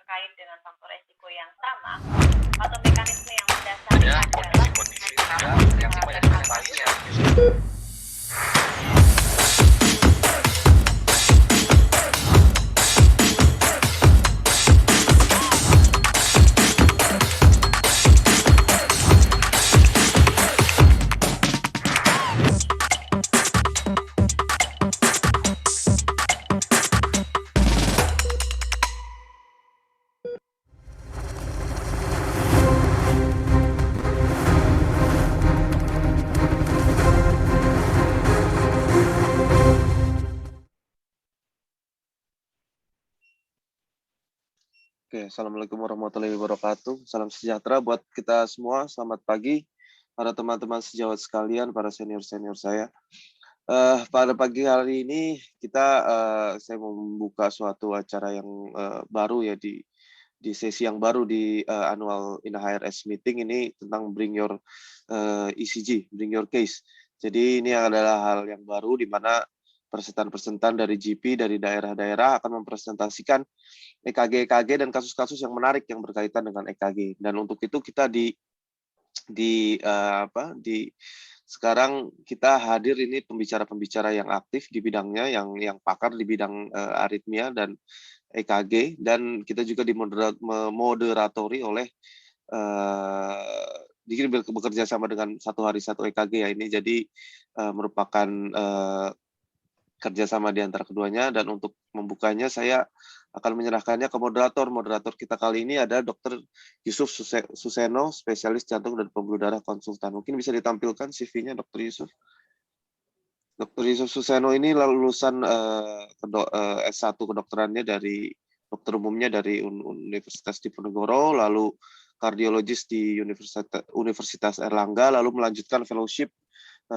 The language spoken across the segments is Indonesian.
terkait dengan faktor resiko yang sama atau mekanisme yang mendasari adalah kondisi yang banyak sekali Oke, Assalamualaikum warahmatullahi wabarakatuh. Salam sejahtera buat kita semua. Selamat pagi, para teman-teman sejawat sekalian, para senior-senior saya. Pada pagi hari ini saya mau membuka suatu acara yang baru ya di sesi yang baru di annual INHRS meeting ini tentang bring your ECG, bring your case. Jadi ini adalah hal yang baru di mana presentan-presentan dari GP dari daerah-daerah akan mempresentasikan EKG dan kasus-kasus yang menarik yang berkaitan dengan EKG. Dan untuk itu kita sekarang kita hadir ini pembicara-pembicara yang aktif di bidangnya, yang pakar di bidang aritmia dan EKG, dan kita juga dimoderatori oleh bekerja sama dengan Satu Hari Satu EKG ya ini. Jadi merupakan kerjasama di antara keduanya, dan untuk membukanya saya akan menyerahkannya ke moderator. Moderator kita kali ini ada Dr. Yusuf Suseno, spesialis jantung dan pembuluh darah konsultan. Mungkin bisa ditampilkan CV-nya Dr. Yusuf. Dr. Yusuf Suseno ini lulusan S1 kedokterannya dari dokter umumnya dari Universitas Diponegoro, lalu kardiologis di Universitas Erlangga, lalu melanjutkan fellowship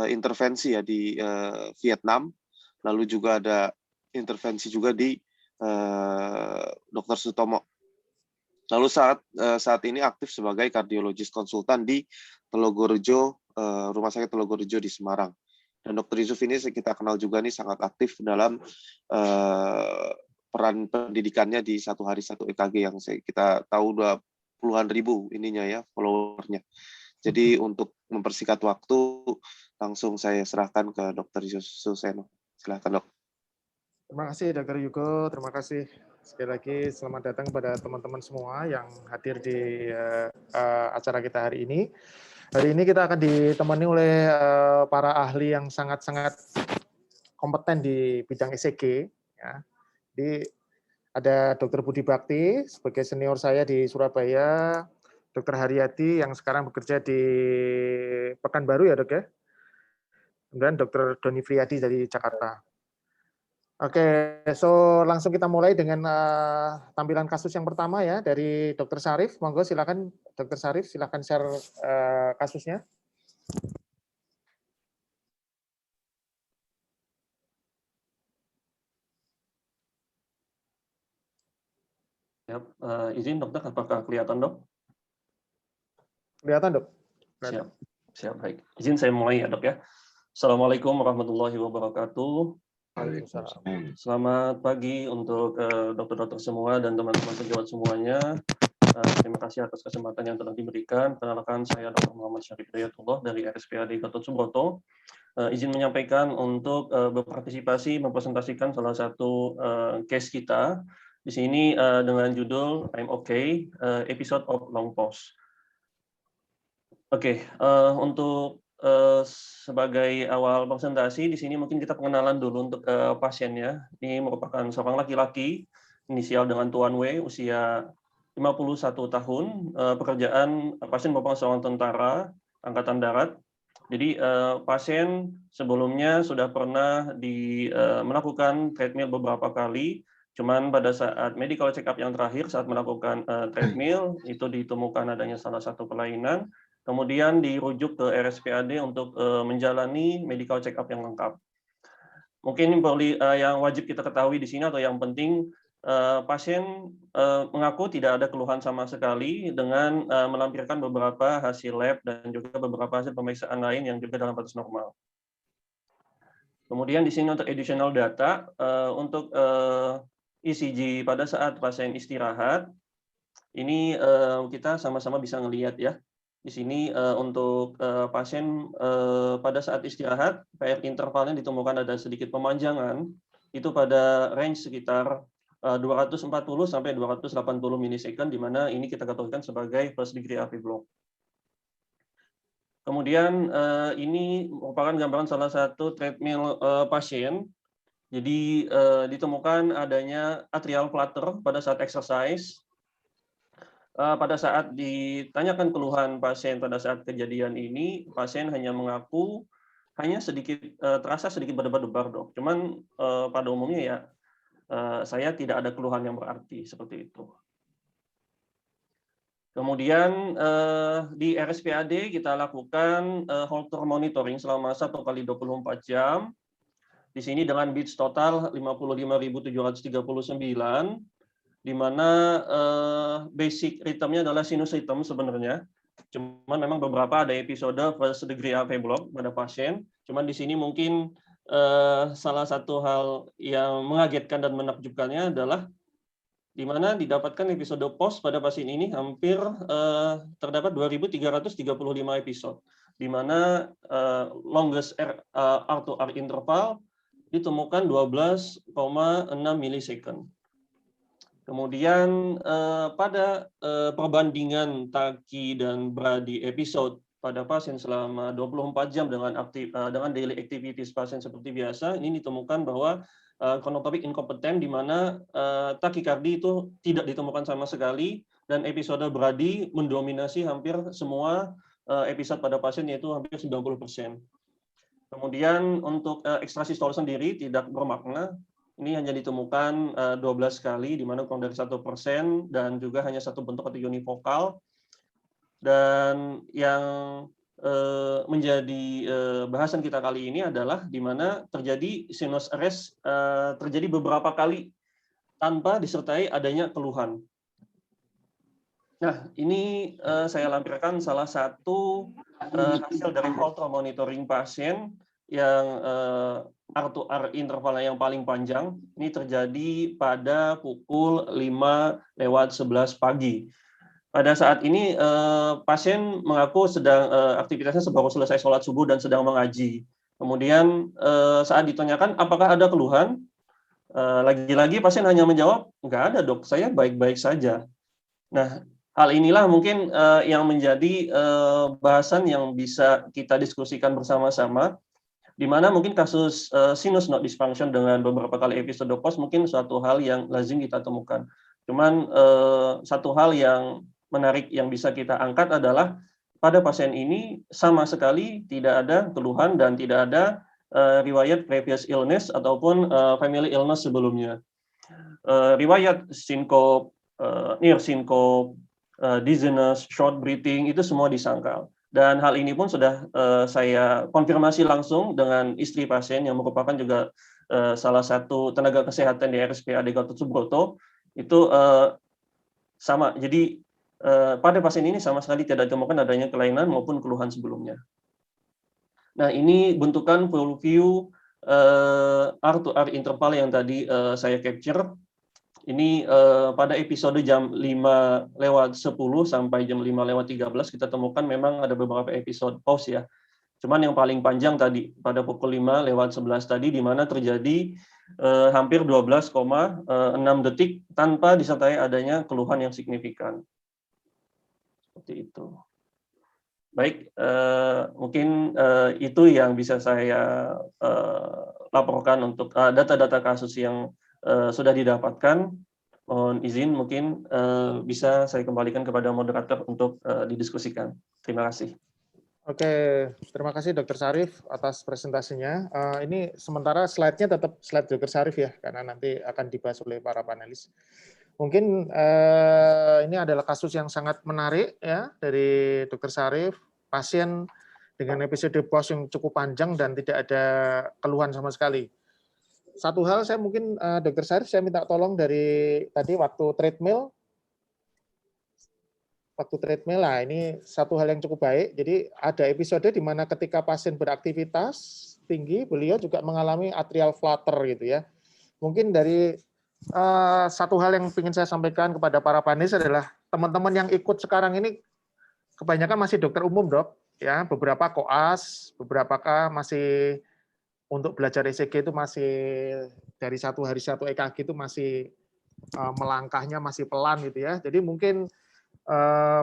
intervensi ya di Vietnam. Lalu juga ada intervensi juga di Dr. Sutomo. Lalu saat ini aktif sebagai kardiologis konsultan di Telogorejo, Rumah Sakit Telogorejo di Semarang. Dan Dr. Yusuf ini kita kenal juga nih sangat aktif dalam peran pendidikannya di Satu Hari Satu EKG yang kita tahu udah puluhan ribu ininya ya followernya. Jadi untuk mempersingkat waktu, langsung saya serahkan ke Dr. Yusuf Seno. Silakan, Dok. Terima kasih Dr. Yugo, terima kasih sekali lagi, selamat datang kepada teman-teman semua yang hadir di acara kita hari ini. Hari ini kita akan ditemani oleh para ahli yang sangat-sangat kompeten di bidang ECG. Ya. Jadi ada Dr. Budi Bakti sebagai senior saya di Surabaya, Dr. Haryati yang sekarang bekerja di Pekanbaru ya Dok ya, kemudian Dr. Doni Friadi dari Jakarta. Oke, so langsung kita mulai dengan tampilan kasus yang pertama ya dari Dr. Syarif. Monggo silakan Dr. Syarif, silakan share kasusnya. Siap. Izin dokter, apakah kelihatan dok? Kelihatan dok. Siap, baik. Izin saya mulai ya dok ya. Assalamualaikum warahmatullahi wabarakatuh. Selamat pagi untuk dokter-dokter semua dan teman-teman sejawat semuanya. Terima kasih atas kesempatan yang telah diberikan. Perkenalkan saya Dr. Muhammad Syarif Hidayatullah dari RSPAD Gatot Subroto. Izin menyampaikan untuk berpartisipasi mempresentasikan salah satu case kita di sini dengan judul I'm Okay, Episode of Long Pause. Oke, untuk sebagai awal presentasi di sini mungkin kita pengenalan dulu untuk pasiennya. Ini merupakan seorang laki-laki inisial dengan Tuan W, usia 51 tahun, pekerjaan pasien merupakan seorang tentara Angkatan Darat. Jadi pasien sebelumnya sudah pernah melakukan treadmill beberapa kali, cuman pada saat medical check-up yang terakhir saat melakukan treadmill itu ditemukan adanya salah satu kelainan. Kemudian dirujuk ke RSPAD untuk menjalani medical check-up yang lengkap. Mungkin yang wajib kita ketahui di sini atau yang penting, pasien mengaku tidak ada keluhan sama sekali dengan melampirkan beberapa hasil lab dan juga beberapa hasil pemeriksaan lain yang juga dalam batas normal. Kemudian di sini untuk additional data, untuk ECG pada saat pasien istirahat, ini kita sama-sama bisa ngelihat ya. Di sini untuk pasien pada saat istirahat, PR intervalnya ditemukan ada sedikit pemanjangan, itu pada range sekitar 240 sampai 280 milisecond, di mana ini kita kategorikan sebagai first degree AV block. Kemudian ini merupakan gambaran salah satu treadmill pasien. Jadi ditemukan adanya atrial flutter pada saat exercise. Pada saat ditanyakan keluhan pasien pada saat kejadian ini, pasien hanya mengaku hanya terasa sedikit berdebar-debar dok. Cuman pada umumnya ya saya tidak ada keluhan yang berarti seperti itu. Kemudian di RSPAD kita lakukan Holter monitoring selama 1 kali 24 jam. Di sini dengan beats total 55.739. Di mana basic rhythmnya adalah sinus rhythm sebenarnya. Cuman memang beberapa ada episode first degree AV block pada pasien. Cuman di sini mungkin salah satu hal yang mengagetkan dan menakjubkannya adalah di mana didapatkan episode pause pada pasien ini hampir terdapat 2.335 episode. Di mana longest R2R interval ditemukan 12,6 milisecond. Kemudian pada perbandingan Taki dan Brady episode pada pasien selama 24 jam dengan daily activities pasien seperti biasa, ini ditemukan bahwa chronotrophic incompetence di mana takikardi itu tidak ditemukan sama sekali dan episode Brady mendominasi hampir semua episode pada pasien, yaitu hampir 90%. Kemudian untuk ekstrasistol sendiri tidak bermakna. Ini hanya ditemukan 12 kali, di mana kurang dari 1%, dan juga hanya satu bentuk atau univokal. Dan yang menjadi bahasan kita kali ini adalah di mana terjadi sinus arrest terjadi beberapa kali tanpa disertai adanya keluhan. Nah, ini saya lampirkan salah satu hasil dari Holter monitoring pasien yang R2R intervalnya yang paling panjang. Ini terjadi pada pukul 5:11 pagi. Pada saat ini pasien mengaku sedang aktivitasnya baru selesai sholat subuh dan sedang mengaji. Kemudian saat ditanyakan apakah ada keluhan, lagi-lagi pasien hanya menjawab, nggak ada dok, saya baik-baik saja. Nah, hal inilah mungkin yang menjadi bahasan yang bisa kita diskusikan bersama-sama, di mana mungkin kasus sinus node dysfunction dengan beberapa kali episode pos mungkin suatu hal yang lazim kita temukan. Cuman satu hal yang menarik yang bisa kita angkat adalah pada pasien ini sama sekali tidak ada keluhan dan tidak ada riwayat previous illness ataupun family illness sebelumnya. Riwayat sinkop, near sinkop, dizziness, short breathing itu semua disangkal. Dan hal ini pun sudah saya konfirmasi langsung dengan istri pasien yang merupakan juga salah satu tenaga kesehatan di RSPAD Gatot Subroto. Itu sama. Jadi pada pasien ini sama sekali tidak ditemukan adanya kelainan maupun keluhan sebelumnya. Nah, ini bentukan full view R2R interval yang tadi saya capture. Ini pada episode jam 5:10 sampai jam 5:13 kita temukan memang ada beberapa episode pause ya. Cuman yang paling panjang tadi pada pukul 5:11 tadi di mana terjadi hampir 12,6 detik tanpa disertai adanya keluhan yang signifikan. Seperti itu. Baik, mungkin itu yang bisa saya laporkan untuk data-data kasus yang sudah didapatkan. Mohon izin mungkin bisa saya kembalikan kepada moderator untuk didiskusikan. Terima kasih. Oke, terima kasih Dr. Syarif atas presentasinya. Ini sementara slide-nya tetap slide Dr. Syarif ya, karena nanti akan dibahas oleh para panelis. Mungkin ini adalah kasus yang sangat menarik ya dari Dr. Syarif, pasien dengan episode pos yang cukup panjang dan tidak ada keluhan sama sekali. Satu hal saya mungkin Dr. Syarif saya minta tolong dari tadi waktu treadmill lah, ini satu hal yang cukup baik. Jadi ada episode di mana ketika pasien beraktivitas tinggi, beliau juga mengalami atrial flutter gitu ya. Mungkin dari satu hal yang ingin saya sampaikan kepada para panelis adalah teman-teman yang ikut sekarang ini kebanyakan masih dokter umum dok, ya beberapa koas, beberapa masih untuk belajar ECG itu masih dari satu hari satu EKG itu masih melangkahnya masih pelan gitu ya. Jadi mungkin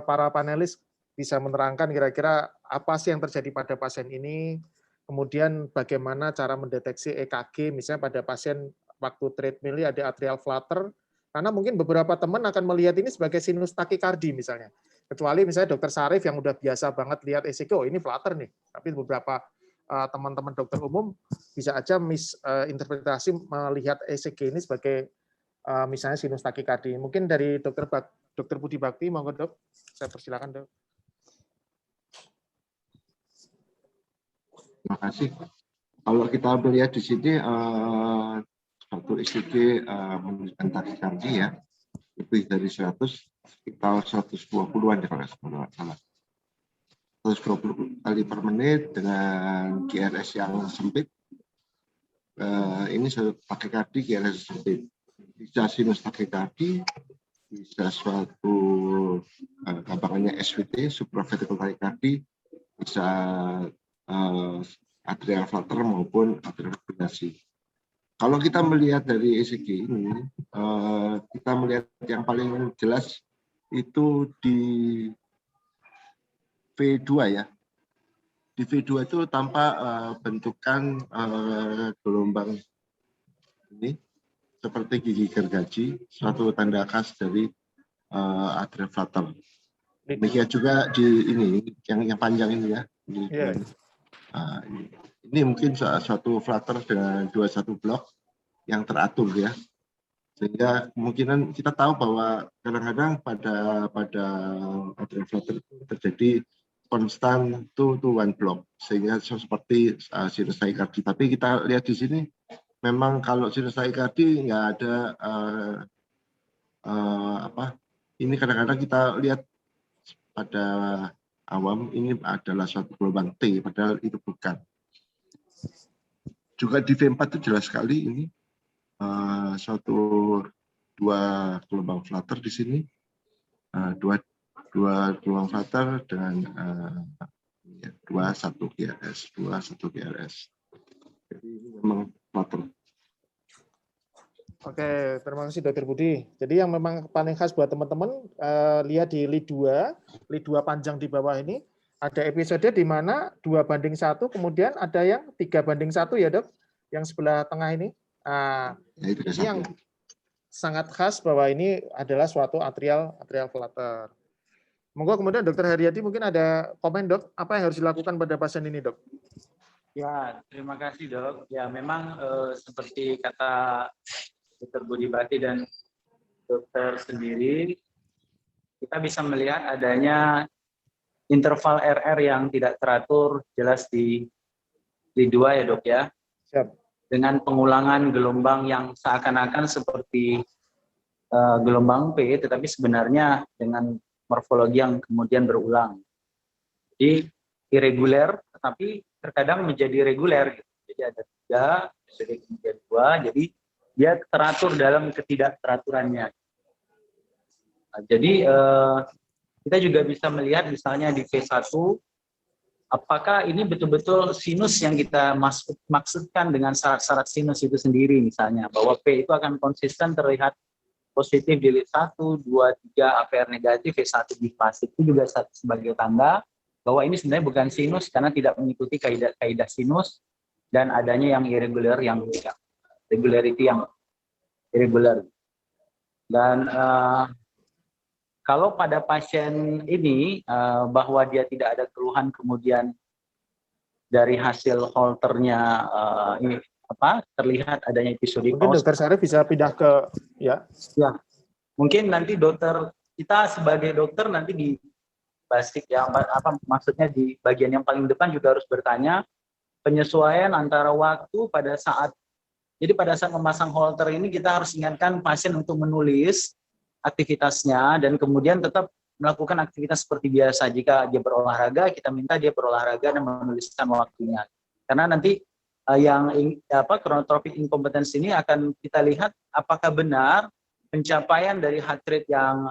para panelis bisa menerangkan kira-kira apa sih yang terjadi pada pasien ini, kemudian bagaimana cara mendeteksi EKG, misalnya pada pasien waktu treadmill ada atrial flutter, karena mungkin beberapa teman akan melihat ini sebagai sinus takikardi misalnya. Kecuali misalnya dokter Syarif yang udah biasa banget lihat ECG, oh ini flutter nih. Tapi beberapa teman-teman dokter umum bisa aja misinterpretasi melihat ECG ini sebagai misalnya sinus takikardi. Mungkin dari Dokter Budi Bakti, monggo dok, saya persilakan dok. Terima kasih. Kalau kita melihat di sini satu ECG menunjukkan takikardi ya, lebih dari 100, sekitar 120-an ya kalau nggak salah. 120 kali per menit dengan GRS yang sempit. Ini takikardi GRS sempit. Bisa sinus takikardi, bisa suatu gampangannya SVT, supraventricular takikardi, bisa atrial flutter maupun atrial fibrillasi. Kalau kita melihat dari ECG ini, kita melihat yang paling jelas itu di V2 ya. Di V2 itu tampak bentukan gelombang ini seperti gigi gergaji, suatu tanda khas dari atrial flutter. Demikian juga di ini yang panjang ini ya. Ini mungkin suatu flutter dengan 21 blok yang teratur ya. Sehingga kemungkinan kita tahu bahwa kadang-kadang pada atrial flutter terjadi konstan 2 to 1 block, sehingga seperti sinus takikardi. Tapi kita lihat di sini memang kalau sinus tachycardia nggak ada ini kadang-kadang kita lihat pada awam ini adalah suatu gelombang T, padahal itu bukan. Juga di V4 itu jelas sekali ini dua gelombang flutter di sini, dua gelombang flutter dengan 21 GRS. Jadi ini memang flutter. Oke, terima kasih Dr. Budi. Jadi yang memang paling khas buat teman-teman, lihat di lead 2 panjang di bawah ini, ada episode di mana 2:1, kemudian ada yang 3:1 ya dok, yang sebelah tengah ini. Nah, ini yang sangat khas bahwa ini adalah suatu atrial flutter. Monggo kemudian Dr. Haryadi mungkin ada komen dok, apa yang harus dilakukan pada pasien ini dok? Ya, terima kasih dok. Ya memang seperti kata Dr. Budi Bati dan dokter sendiri, kita bisa melihat adanya interval RR yang tidak teratur jelas di 2 ya dok ya. Siap. Dengan pengulangan gelombang yang seakan-akan seperti gelombang P, tetapi sebenarnya dengan morfologi yang kemudian berulang. Jadi irregular, tetapi terkadang menjadi reguler. Gitu. Jadi ada 3, jadi kemudian 2, jadi dia teratur dalam ketidakteraturannya. Nah, jadi kita juga bisa melihat misalnya di V1, apakah ini betul-betul sinus yang kita maksudkan dengan syarat-syarat sinus itu sendiri misalnya, bahwa P itu akan konsisten terlihat positif di lead 1, 2, 3 AVR negatif, V1 difase itu juga sebagai tanda bahwa ini sebenarnya bukan sinus karena tidak mengikuti kaidah sinus dan adanya yang irregular, yang regularity yang irregular. Dan kalau pada pasien ini bahwa dia tidak ada keluhan kemudian dari hasil Holternya ini terlihat adanya episode mungkin pause. Dokter Syarif bisa pindah ke ya. Mungkin nanti dokter kita sebagai dokter nanti di basic ya maksudnya di bagian yang paling depan juga harus bertanya penyesuaian antara waktu pada saat memasang Holter ini kita harus ingatkan pasien untuk menulis aktivitasnya dan kemudian tetap melakukan aktivitas seperti biasa. Jika dia berolahraga, kita minta dia berolahraga dan menuliskan waktunya. Karena nanti chronotropic incompetence ini akan kita lihat apakah benar pencapaian dari heart rate yang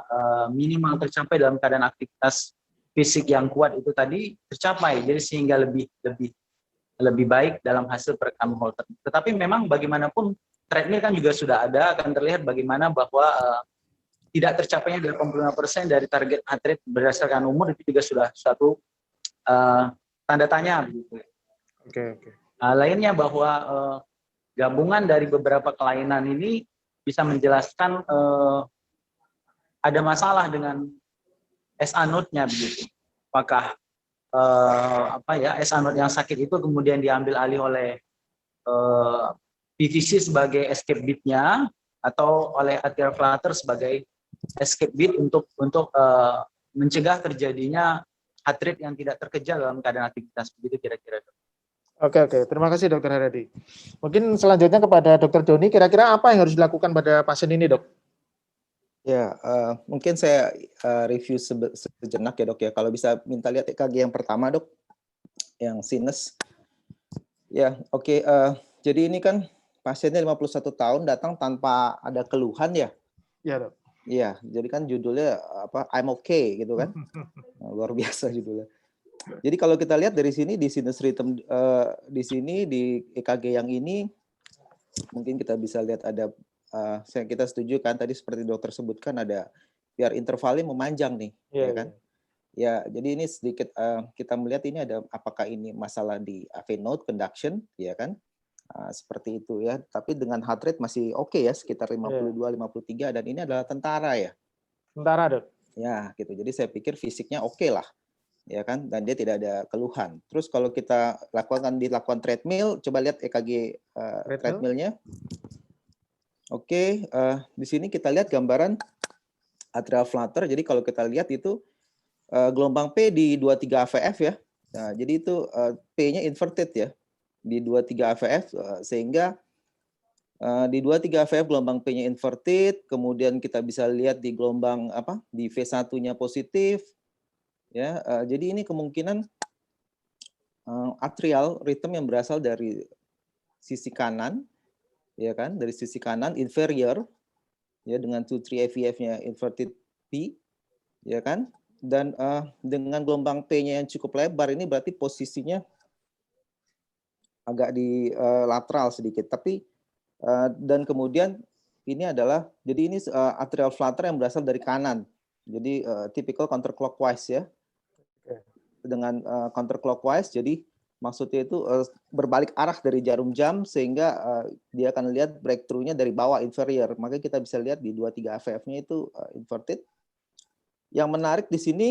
minimal tercapai dalam keadaan aktivitas fisik yang kuat itu tadi tercapai. Jadi sehingga lebih baik dalam hasil perekam Holter. Tetapi memang bagaimanapun treadmill kan juga sudah ada, akan terlihat bagaimana bahwa tidak tercapainya 85% dari target heart rate berdasarkan umur itu juga sudah suatu tanda tanya. Oke. Lainnya bahwa gabungan dari beberapa kelainan ini bisa menjelaskan ada masalah dengan SA node-nya begitu. Apakah SA node yang sakit itu kemudian diambil alih oleh PVC sebagai escape beat-nya atau oleh atrial flutter sebagai escape beat untuk mencegah terjadinya heart rate yang tidak terkejar dalam keadaan aktivitas begitu kira-kira. Oke. Terima kasih Dokter Haryadi. Mungkin selanjutnya kepada Dokter Doni, kira-kira apa yang harus dilakukan pada pasien ini dok? Ya, mungkin saya review sejenak ya dok ya. Kalau bisa minta lihat EKG yang pertama dok, yang sinus. Ya, oke. Jadi ini kan pasiennya 51 tahun datang tanpa ada keluhan ya? Iya dok. Iya, jadi kan judulnya I'm okay gitu kan? Luar biasa judulnya. Jadi kalau kita lihat dari sini di sinus rhythm di sini di EKG yang ini mungkin kita bisa lihat ada kita setuju kan tadi seperti dokter sebutkan ada biar intervalnya memanjang nih, ya kan? Ya, jadi ini sedikit kita melihat ini ada apakah ini masalah di AV node conduction, ya kan? Seperti itu ya. Tapi dengan heart rate masih oke ya, sekitar 52, 53 dan ini adalah tentara ya. Tentara dok. Ya, gitu. Jadi saya pikir fisiknya oke lah, ya kan? Dan dia tidak ada keluhan. Terus kalau kita dilakukan treadmill, coba lihat EKG treadmillnya. Oke, di sini kita lihat gambaran atrial flutter. Jadi kalau kita lihat itu gelombang P di 23 AVF ya. Nah, jadi itu P-nya inverted ya di 23 AVF sehingga Di 23 AVF gelombang P-nya inverted, kemudian kita bisa lihat di gelombang di V1-nya positif, ya. Jadi ini kemungkinan atrial rhythm yang berasal dari sisi kanan, ya kan, dari sisi kanan inferior, ya, dengan 2-3 AVF-nya inverted P, ya kan, dan dengan gelombang P-nya yang cukup lebar ini berarti posisinya agak di lateral sedikit, tapi dan kemudian ini adalah, jadi ini atrial flutter yang berasal dari kanan, jadi typical counterclockwise, ya, dengan counterclockwise, jadi maksudnya itu berbalik arah dari jarum jam sehingga dia akan lihat breakthrough-nya dari bawah inferior. Makanya kita bisa lihat di 23 AVF-nya itu inverted. Yang menarik di sini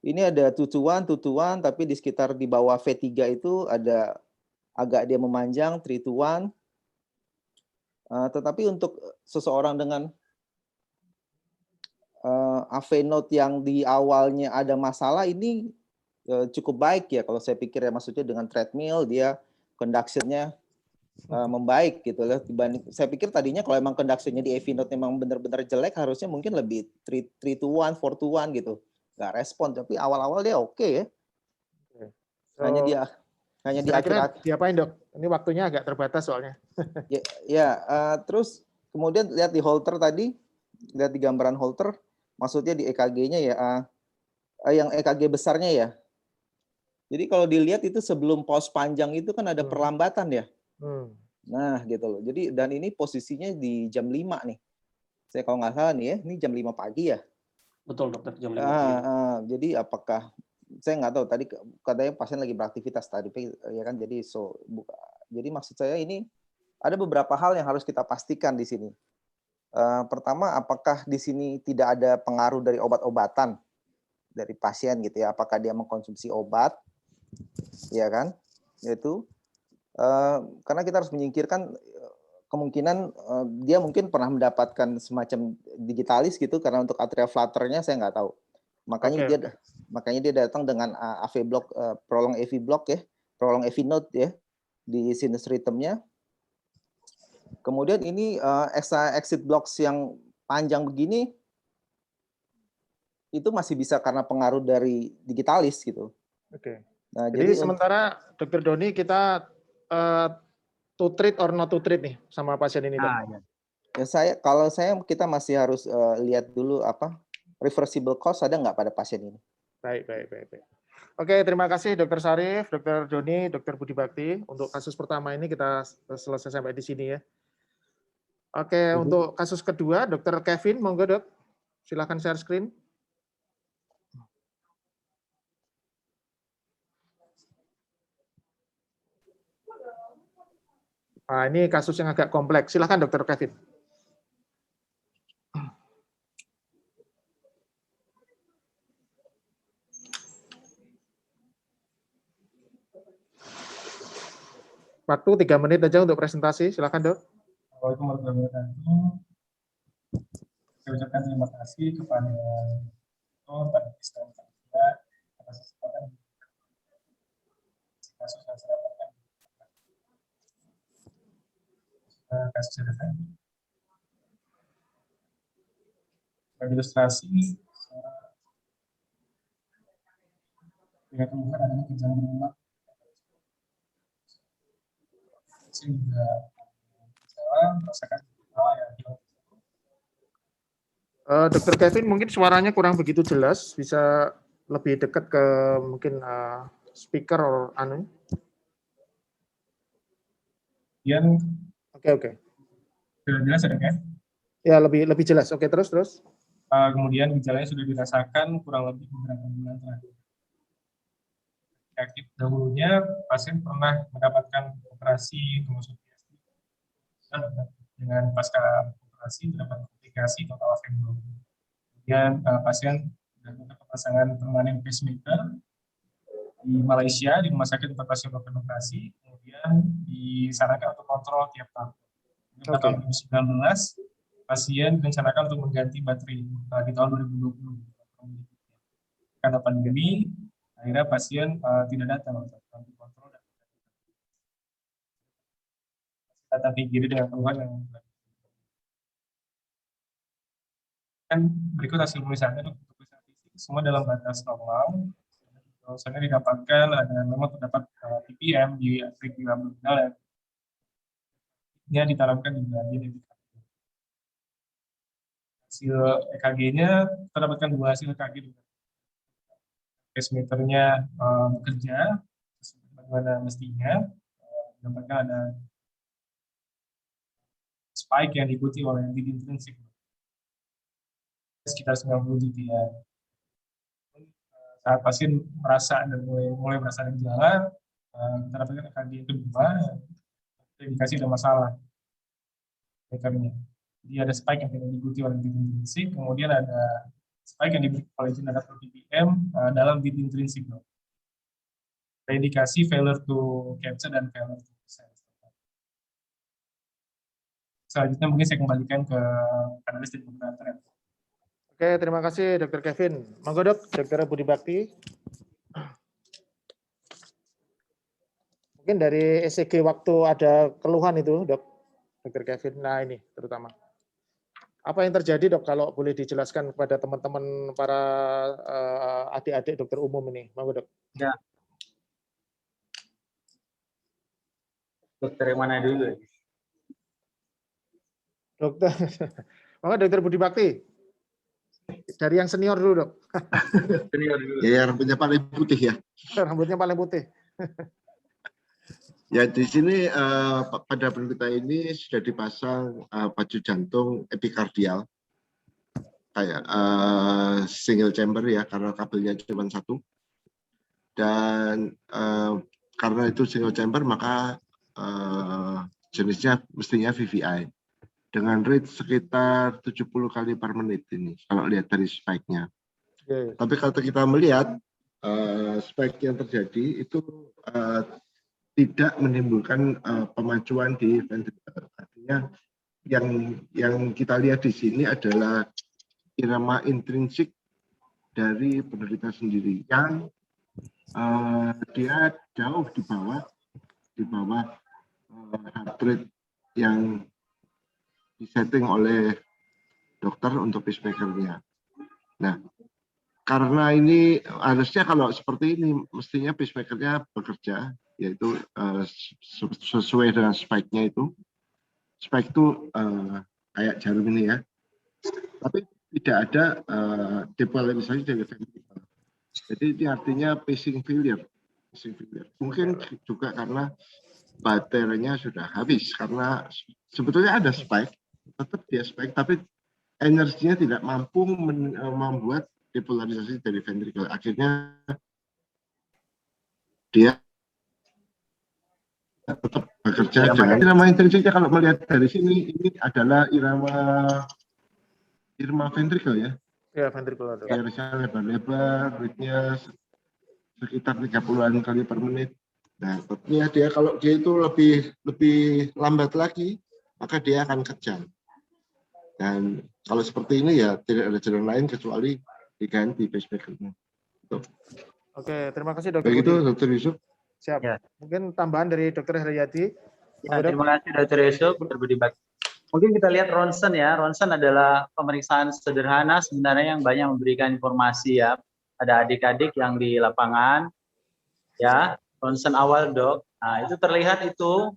ini ada tutuan, tapi di sekitar di bawah V3 itu ada agak dia memanjang 3-1. Tetapi untuk seseorang dengan AV node yang di awalnya ada masalah ini cukup baik ya kalau saya pikir ya, maksudnya dengan treadmill dia conduction-nya membaik gitu loh, dibanding saya pikir tadinya kalau emang conduction-nya di AV node memang benar-benar jelek harusnya mungkin lebih 3-1, 4-1 gitu, nggak respon, tapi awal-awal dia oke ya. Hanya di akhir diapain dok? Ini waktunya agak terbatas soalnya. Terus kemudian lihat di Holter tadi, lihat di gambaran Holter, maksudnya di EKG-nya ya, yang EKG besarnya ya. Jadi kalau dilihat itu sebelum pause panjang itu kan ada perlambatan ya. Nah gitu loh. Jadi dan ini posisinya di jam 5 nih. Saya kalau nggak salah nih ya, ini jam 5 pagi ya. Betul dokter, jam 5 pagi. Jadi apakah, saya nggak tahu, tadi katanya pasien lagi beraktivitas tadi ya kan, jadi maksud saya ini ada beberapa hal yang harus kita pastikan di sini. Pertama, apakah di sini tidak ada pengaruh dari obat-obatan dari pasien gitu ya, apakah dia mengkonsumsi obat, ya kan, yaitu karena kita harus menyingkirkan kemungkinan dia mungkin pernah mendapatkan semacam digitalis gitu, karena untuk atrial flutter-nya saya nggak tahu. Makanya dia datang dengan AV block, prolong AV block ya, prolong AV node ya di sinus rhythm-nya. Kemudian ini exit blocks yang panjang begini itu masih bisa karena pengaruh dari digitalis gitu. Oke. Nah, jadi sementara Dr. Doni kita to treat or not to treat nih sama pasien ini, Dok. Ya, kita masih harus lihat dulu reversible cause ada nggak pada pasien ini. Baik. Oke, terima kasih Dr. Syarif, Dr. Doni, Dr. Budi Bakti. Untuk kasus pertama ini kita selesai sampai di sini ya. Oke, untuk kasus kedua, Dr. Kevin, monggo dok. Silakan share screen. Nah, ini kasus yang agak kompleks. Silakan Dr. Kevin. Waktu 3 menit aja untuk presentasi. Silakan dok. Assalamualaikum warahmatullahi wabarakatuh. Saya ucapkan terima kasih kepada pada Kristen Kandia atas kesempatan kasus yang saya dapatkan. Kasus yang tadi. Sebagai ilustrasi, dengan kemudian adanya gejala berulang, sehingga merasakan Dr. Kevin, mungkin suaranya kurang begitu jelas, bisa lebih dekat ke mungkin speaker or anu. Oke. Sudah jelas ada kan? Ya, lebih jelas. Oke, terus. Kemudian gejalanya sudah dirasakan kurang lebih beberapa bulan terakhir. Penyakit dahulunya pasien pernah mendapatkan operasi hemosodiastri dengan pasca operasi terdapat komplikasi total fibrosis. Kemudian pasien melakukan pemasangan permanen pacemaker di Malaysia di rumah sakit tempat pasien melakukan operasi, kemudian disarankan untuk kontrol tiap tahun. Pada tahun 2019 pasien direncanakan untuk mengganti baterai di tahun 2020. Karena pandemi, akhirnya pasien tidak datang untuk kontrol. datang ke IGD dengan keluhan yang kan berikut hasil pemisahannya untuk pemeriksaan fisik semua dalam batas normal. Misalnya didapatkan ada memang terdapat TPM di atrium abdominal yang ditanamkan di bagian epikardil. Hasil EKG-nya terdapatkan 2 hasil EKG. Pacemaker-nya bekerja bagaimana mestinya. Dapatkan ada spike yang diikuti oleh beat intrinsik sekitar 90 DPM. Saat pasien merasa dan mulai merasa ada gejala, kita dapatkan EKG yang kedua, indikasi ada masalah. Jadi ada spike yang tidak diikuti oleh beat intrinsik, kemudian ada spike yang diberikan oleh generator BPM dalam beat intrinsik. Ada indikasi failure to capture dan failure to sense. Selanjutnya mungkin saya kembalikan ke analis dan pemberantaran. Oke, terima kasih Dr. Kevin. Monggo Dok, Dr. Budi Bakti. Mungkin dari ECG waktu ada keluhan itu, Dok, Dr. Kevin. Nah ini terutama. Apa yang terjadi Dok, kalau boleh dijelaskan kepada teman-teman para adik-adik dokter umum ini. Monggo Dok. Ya. Dokter yang mana dulu? Dokter, monggo Dr. Budi Bakti. Dari yang senior dulu, Dok. Senior dulu. Ya, rambutnya paling putih ya. Rambutnya paling putih. Ya, di sini pada penderita ini sudah dipasang pacu jantung epikardial. Kayak single chamber ya, karena kabelnya cuma satu. Dan karena itu single chamber, maka jenisnya mestinya VVI. Dengan rate sekitar 70 kali per menit ini, kalau lihat dari spike-nya. Tapi kalau kita melihat spike yang terjadi itu tidak menimbulkan pemacuan di ventricle. Artinya yang kita lihat di sini adalah irama intrinsik dari penderita sendiri yang dia jauh di bawah heart rate yang disetting oleh dokter untuk pacemaker-nya. Nah, karena ini harusnya kalau seperti ini mestinya pacemaker-nya bekerja, yaitu sesuai dengan spike-nya itu. Spike itu kayak jarum ini ya. Tapi tidak ada depolarisasi dari ventricle. Jadi ini artinya pacing failure. Mungkin juga karena baterainya sudah habis, karena sebetulnya ada spike, tetap dia spike, tapi energinya tidak mampu membuat depolarisasi dari ventricle. Akhirnya dia tetap bekerja dengan irama intrinsiknya. Kalau melihat dari sini, ini adalah irama ventricle ya. Ya, ventricle. Garisnya lebar-lebar, rate-nya sekitar 30-an kali per menit. Nah, tentunya dia kalau dia itu lebih lambat lagi, maka dia akan kejang. Dan kalau seperti ini ya tidak ada jalan lain kecuali diganti pacemaker-nya. Oke, terima kasih Dr. Begitu Budi. Dr. Yusuf. Siap. Ya. Mungkin tambahan dari Dr. Haryati. Ya, terima kasih Dr. Yusuf, Dr. Budi Bakti. Mungkin kita lihat ronsen ya. Ronsen adalah pemeriksaan sederhana sebenarnya yang banyak memberikan informasi ya pada adik-adik yang di lapangan. Ya, ronsen awal Dok. Nah, itu terlihat itu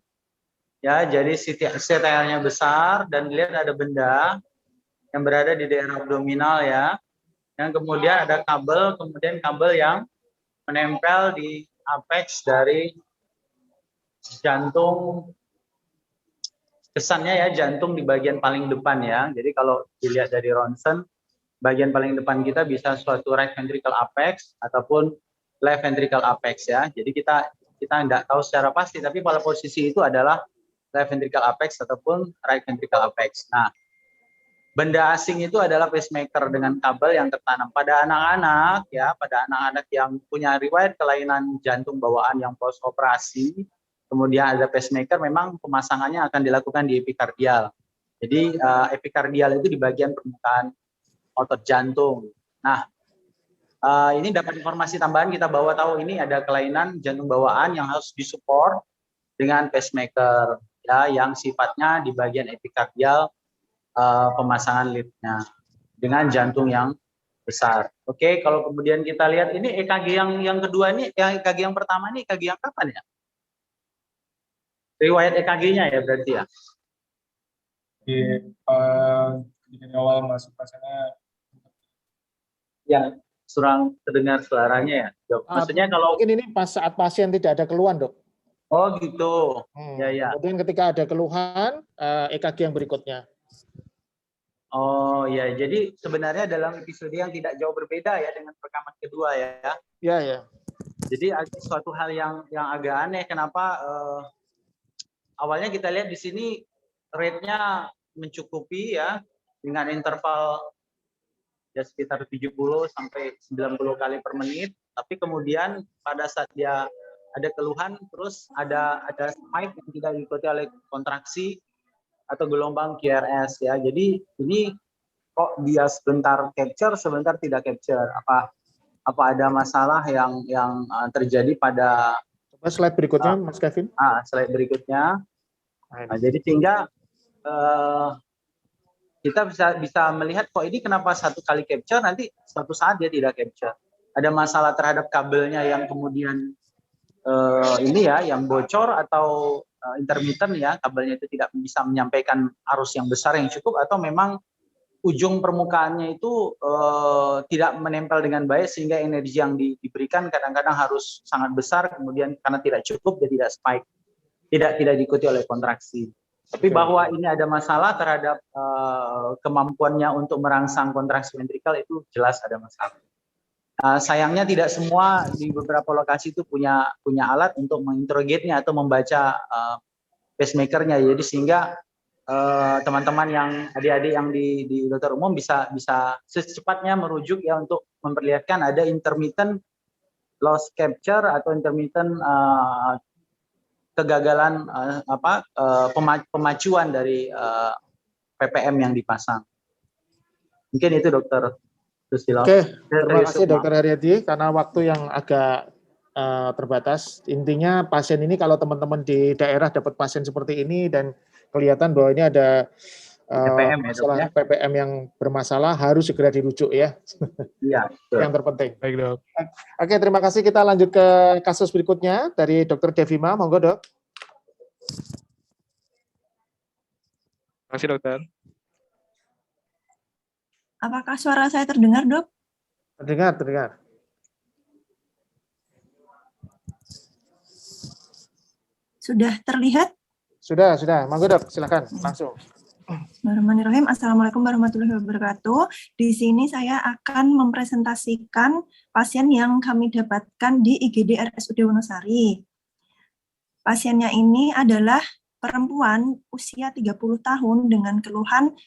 ya, jadi CTR-nya besar dan dilihat ada benda yang berada di daerah abdominal ya. Yang kemudian ada kabel, kemudian kabel yang menempel di apex dari jantung. Kesannya ya jantung di bagian paling depan ya. Jadi kalau dilihat dari ronsen, bagian paling depan kita bisa suatu right ventricle apex ataupun left ventricle apex ya. Jadi kita tidak tahu secara pasti, tapi pada posisi itu adalah left ventricle apex ataupun right ventricle apex. Nah, benda asing itu adalah pacemaker dengan kabel yang tertanam pada anak-anak ya, pada anak-anak yang punya riwayat kelainan jantung bawaan yang post operasi. Kemudian ada pacemaker, memang pemasangannya akan dilakukan di epikardial. Jadi epikardial itu di bagian permukaan otot jantung. Nah, ini dapat informasi tambahan, kita tahu ini ada kelainan jantung bawaan yang harus disupport dengan pacemaker. ya yang sifatnya di bagian epikardial pemasangan lead-nya dengan jantung yang besar. Oke, kalau kemudian kita lihat ini EKG yang kedua ini, yang EKG yang pertama ini EKG yang kapan ya? Riwayat EKG-nya ya berarti ya? Di awal masuk pasiennya Ya, kurang terdengar suaranya ya, Dok. Maksudnya kalau mungkin ini pas saat pasien tidak ada keluhan, Dok. oh gitu. Ya ya. Kemudian ketika ada keluhan, EKG yang berikutnya. Oh ya, jadi sebenarnya dalam episode yang tidak jauh berbeda ya dengan rekaman kedua ya. Ya ya. Jadi suatu hal yang agak aneh, kenapa awalnya kita lihat di sini rate-nya mencukupi ya dengan interval ya sekitar 70 sampai 90 kali per menit, tapi kemudian pada saat dia ada keluhan terus ada spike yang tidak diikuti oleh kontraksi atau gelombang QRS ya. Jadi ini kok dia sebentar capture, sebentar tidak capture. Apa ada masalah yang terjadi pada slide berikutnya, Mas Kevin? Slide berikutnya. Nah, jadi sehingga kita bisa melihat kok ini kenapa satu kali capture nanti suatu saat dia tidak capture. Ada masalah terhadap kabelnya yang kemudian ini ya yang bocor atau intermittent ya, kabelnya itu tidak bisa menyampaikan arus yang besar yang cukup, atau memang ujung permukaannya itu tidak menempel dengan baik sehingga energi yang diberikan kadang-kadang harus sangat besar, kemudian karena tidak cukup dia tidak spike, tidak diikuti oleh kontraksi. Tapi bahwa ini ada masalah terhadap kemampuannya untuk merangsang kontraksi ventrikal itu jelas ada masalah. Sayangnya tidak semua di beberapa lokasi itu punya alat untuk menginterogate-nya atau membaca pacemaker-nya. Jadi sehingga teman-teman yang adik-adik yang di dokter umum bisa secepatnya merujuk ya untuk memperlihatkan ada intermittent loss capture atau intermittent kegagalan pemacuan dari PPM yang dipasang. Mungkin itu Dokter Susilo. Oke, terima kasih Dokter Haryadi karena waktu yang agak terbatas. Intinya pasien ini kalau teman-teman di daerah dapat pasien seperti ini dan kelihatan bahwa ini ada masalah PPM yang bermasalah, harus segera dirujuk ya. Iya. Yang terpenting. Baik Dok. Oke, terima kasih. Kita lanjut ke kasus berikutnya dari Dokter Devima. Monggo Dok. Terima kasih Dokter. Apakah suara saya terdengar, Dok? Terdengar. Sudah terlihat? Sudah. Monggo Dok, silakan langsung. Bismillahirrahmanirrahim. Assalamualaikum warahmatullahi wabarakatuh. Di sini saya akan mempresentasikan pasien yang kami dapatkan di IGD RSUD Wonosari. Pasiennya ini adalah perempuan usia 30 tahun dengan keluhan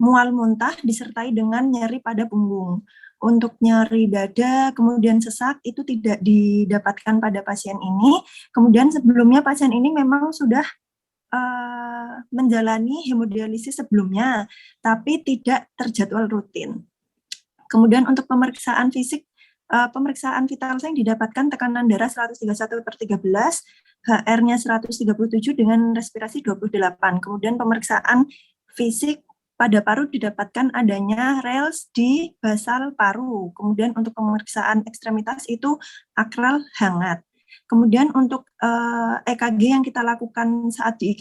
mual muntah disertai dengan nyeri pada punggung. Untuk nyeri dada, kemudian sesak, itu tidak didapatkan pada pasien ini. Kemudian sebelumnya pasien ini memang sudah menjalani hemodialisis sebelumnya, tapi tidak terjadwal rutin. Kemudian untuk pemeriksaan fisik, pemeriksaan vital sign didapatkan tekanan darah 131/13, HR-nya 137 dengan respirasi 28. Kemudian pemeriksaan fisik pada paru didapatkan adanya rales di basal paru. Kemudian untuk pemeriksaan ekstremitas itu akral hangat. Kemudian untuk EKG yang kita lakukan saat di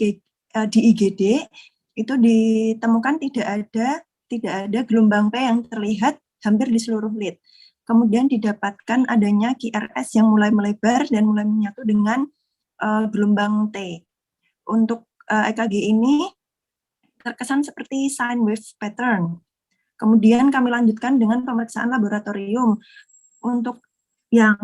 IGD itu ditemukan tidak ada gelombang P yang terlihat hampir di seluruh lead. Kemudian didapatkan adanya QRS yang mulai melebar dan mulai menyatu dengan gelombang T. Untuk EKG ini terkesan seperti sine wave pattern. Kemudian kami lanjutkan dengan pemeriksaan laboratorium. Untuk yang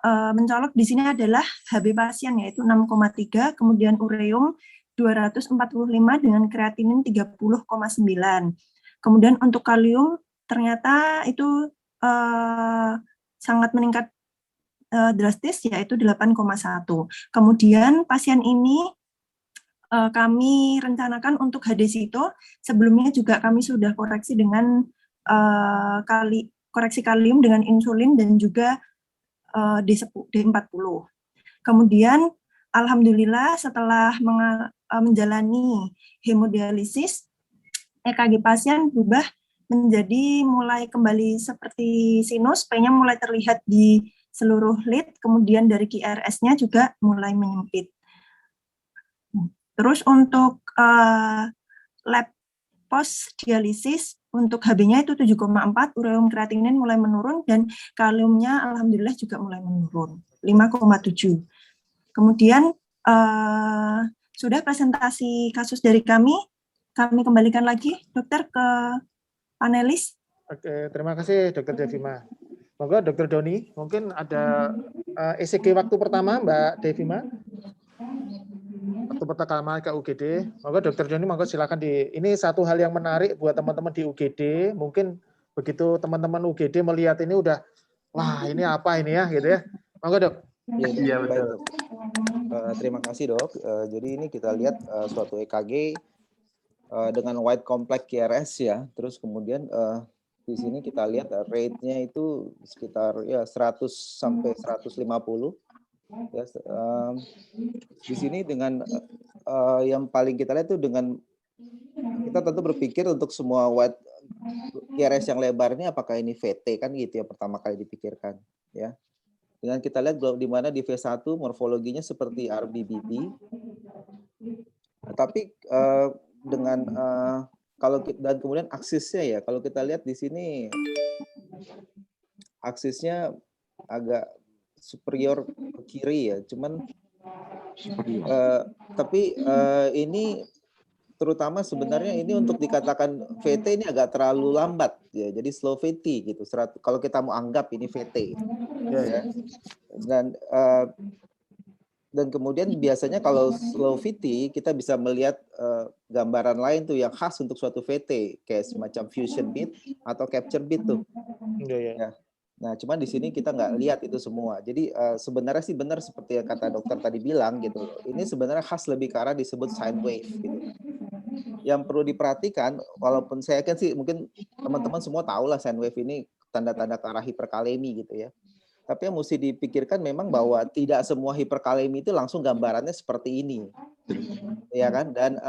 mencolok di sini adalah HB pasien yaitu 6,3, kemudian ureum 245 dengan kreatinin 30,9. Kemudian untuk kalium ternyata itu sangat meningkat drastis yaitu 8,1. Kemudian pasien ini kami rencanakan untuk HD-Sito, sebelumnya juga kami sudah koreksi dengan koreksi kalium dengan insulin dan juga D40. Kemudian alhamdulillah setelah menjalani hemodialisis, EKG pasien berubah menjadi mulai kembali seperti sinus, P-nya mulai terlihat di seluruh lid, kemudian dari QRS-nya juga mulai menyempit. Terus untuk lab post dialisis, untuk HB-nya itu 7,4, ureum kreatinin mulai menurun, dan kaliumnya alhamdulillah juga mulai menurun, 5,7. Kemudian sudah presentasi kasus dari kami kembalikan lagi, dokter, ke panelis. Oke, terima kasih Dr. Devima. Monggo Dr. Doni, mungkin ada ECG waktu pertama Mbak Devima. Waktu pertama ke UGD. Monggo Dr. Doni, monggo silakan ini satu hal yang menarik buat teman-teman di UGD. Mungkin begitu teman-teman UGD melihat ini udah, wah ini apa ini ya gitu ya. Monggo Dok. Iya betul. Terima kasih Dok. Jadi ini kita lihat suatu EKG dengan wide complex QRS ya. Terus kemudian di sini kita lihat rate-nya itu sekitar ya 100 sampai 150. Ya, di sini dengan yang paling kita lihat itu dengan kita tentu berpikir untuk semua wide QRS yang lebar ini apakah ini VT kan gitu ya pertama kali dipikirkan ya. Dengan kita lihat di mana di V1 morfologinya seperti RBBP. Tapi dengan dan kemudian aksisnya ya, kalau kita lihat di sini aksisnya agak superior ke kiri ya, cuman tapi ini terutama sebenarnya ini untuk dikatakan VT ini agak terlalu lambat ya, jadi slow VT gitu. Kalau kita mau anggap ini VT ya. Dan kemudian biasanya kalau slow VT kita bisa melihat gambaran lain tuh yang khas untuk suatu VT kayak semacam fusion beat atau capture beat tuh. Ya. Nah, cuman di sini kita nggak lihat itu semua. Jadi sebenarnya sih benar seperti yang kata dokter tadi bilang gitu. Ini sebenarnya khas lebih ke arah disebut sine wave gitu. Yang perlu diperhatikan, walaupun saya kan sih mungkin teman-teman semua tahu lah sine wave ini tanda-tanda ke arah hiperkalemi gitu ya. Tapi yang mesti dipikirkan memang bahwa tidak semua hiperkalemi itu langsung gambarannya seperti ini. Ya kan? Dan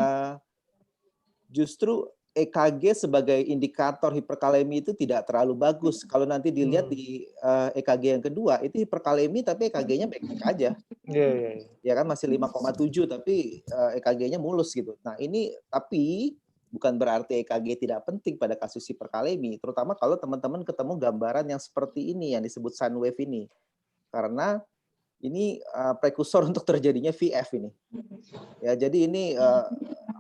justru EKG sebagai indikator hiperkalemi itu tidak terlalu bagus. Kalau nanti dilihat di EKG yang kedua, itu hiperkalemi tapi EKG-nya baik-baik aja. Ya kan masih 5,7 tapi EKG-nya mulus gitu. Nah ini tapi bukan berarti EKG tidak penting pada kasus hiperkalemi, terutama kalau teman-teman ketemu gambaran yang seperti ini, yang disebut sine wave ini. Karena ini prekursor untuk terjadinya VF ini. Ya, jadi ini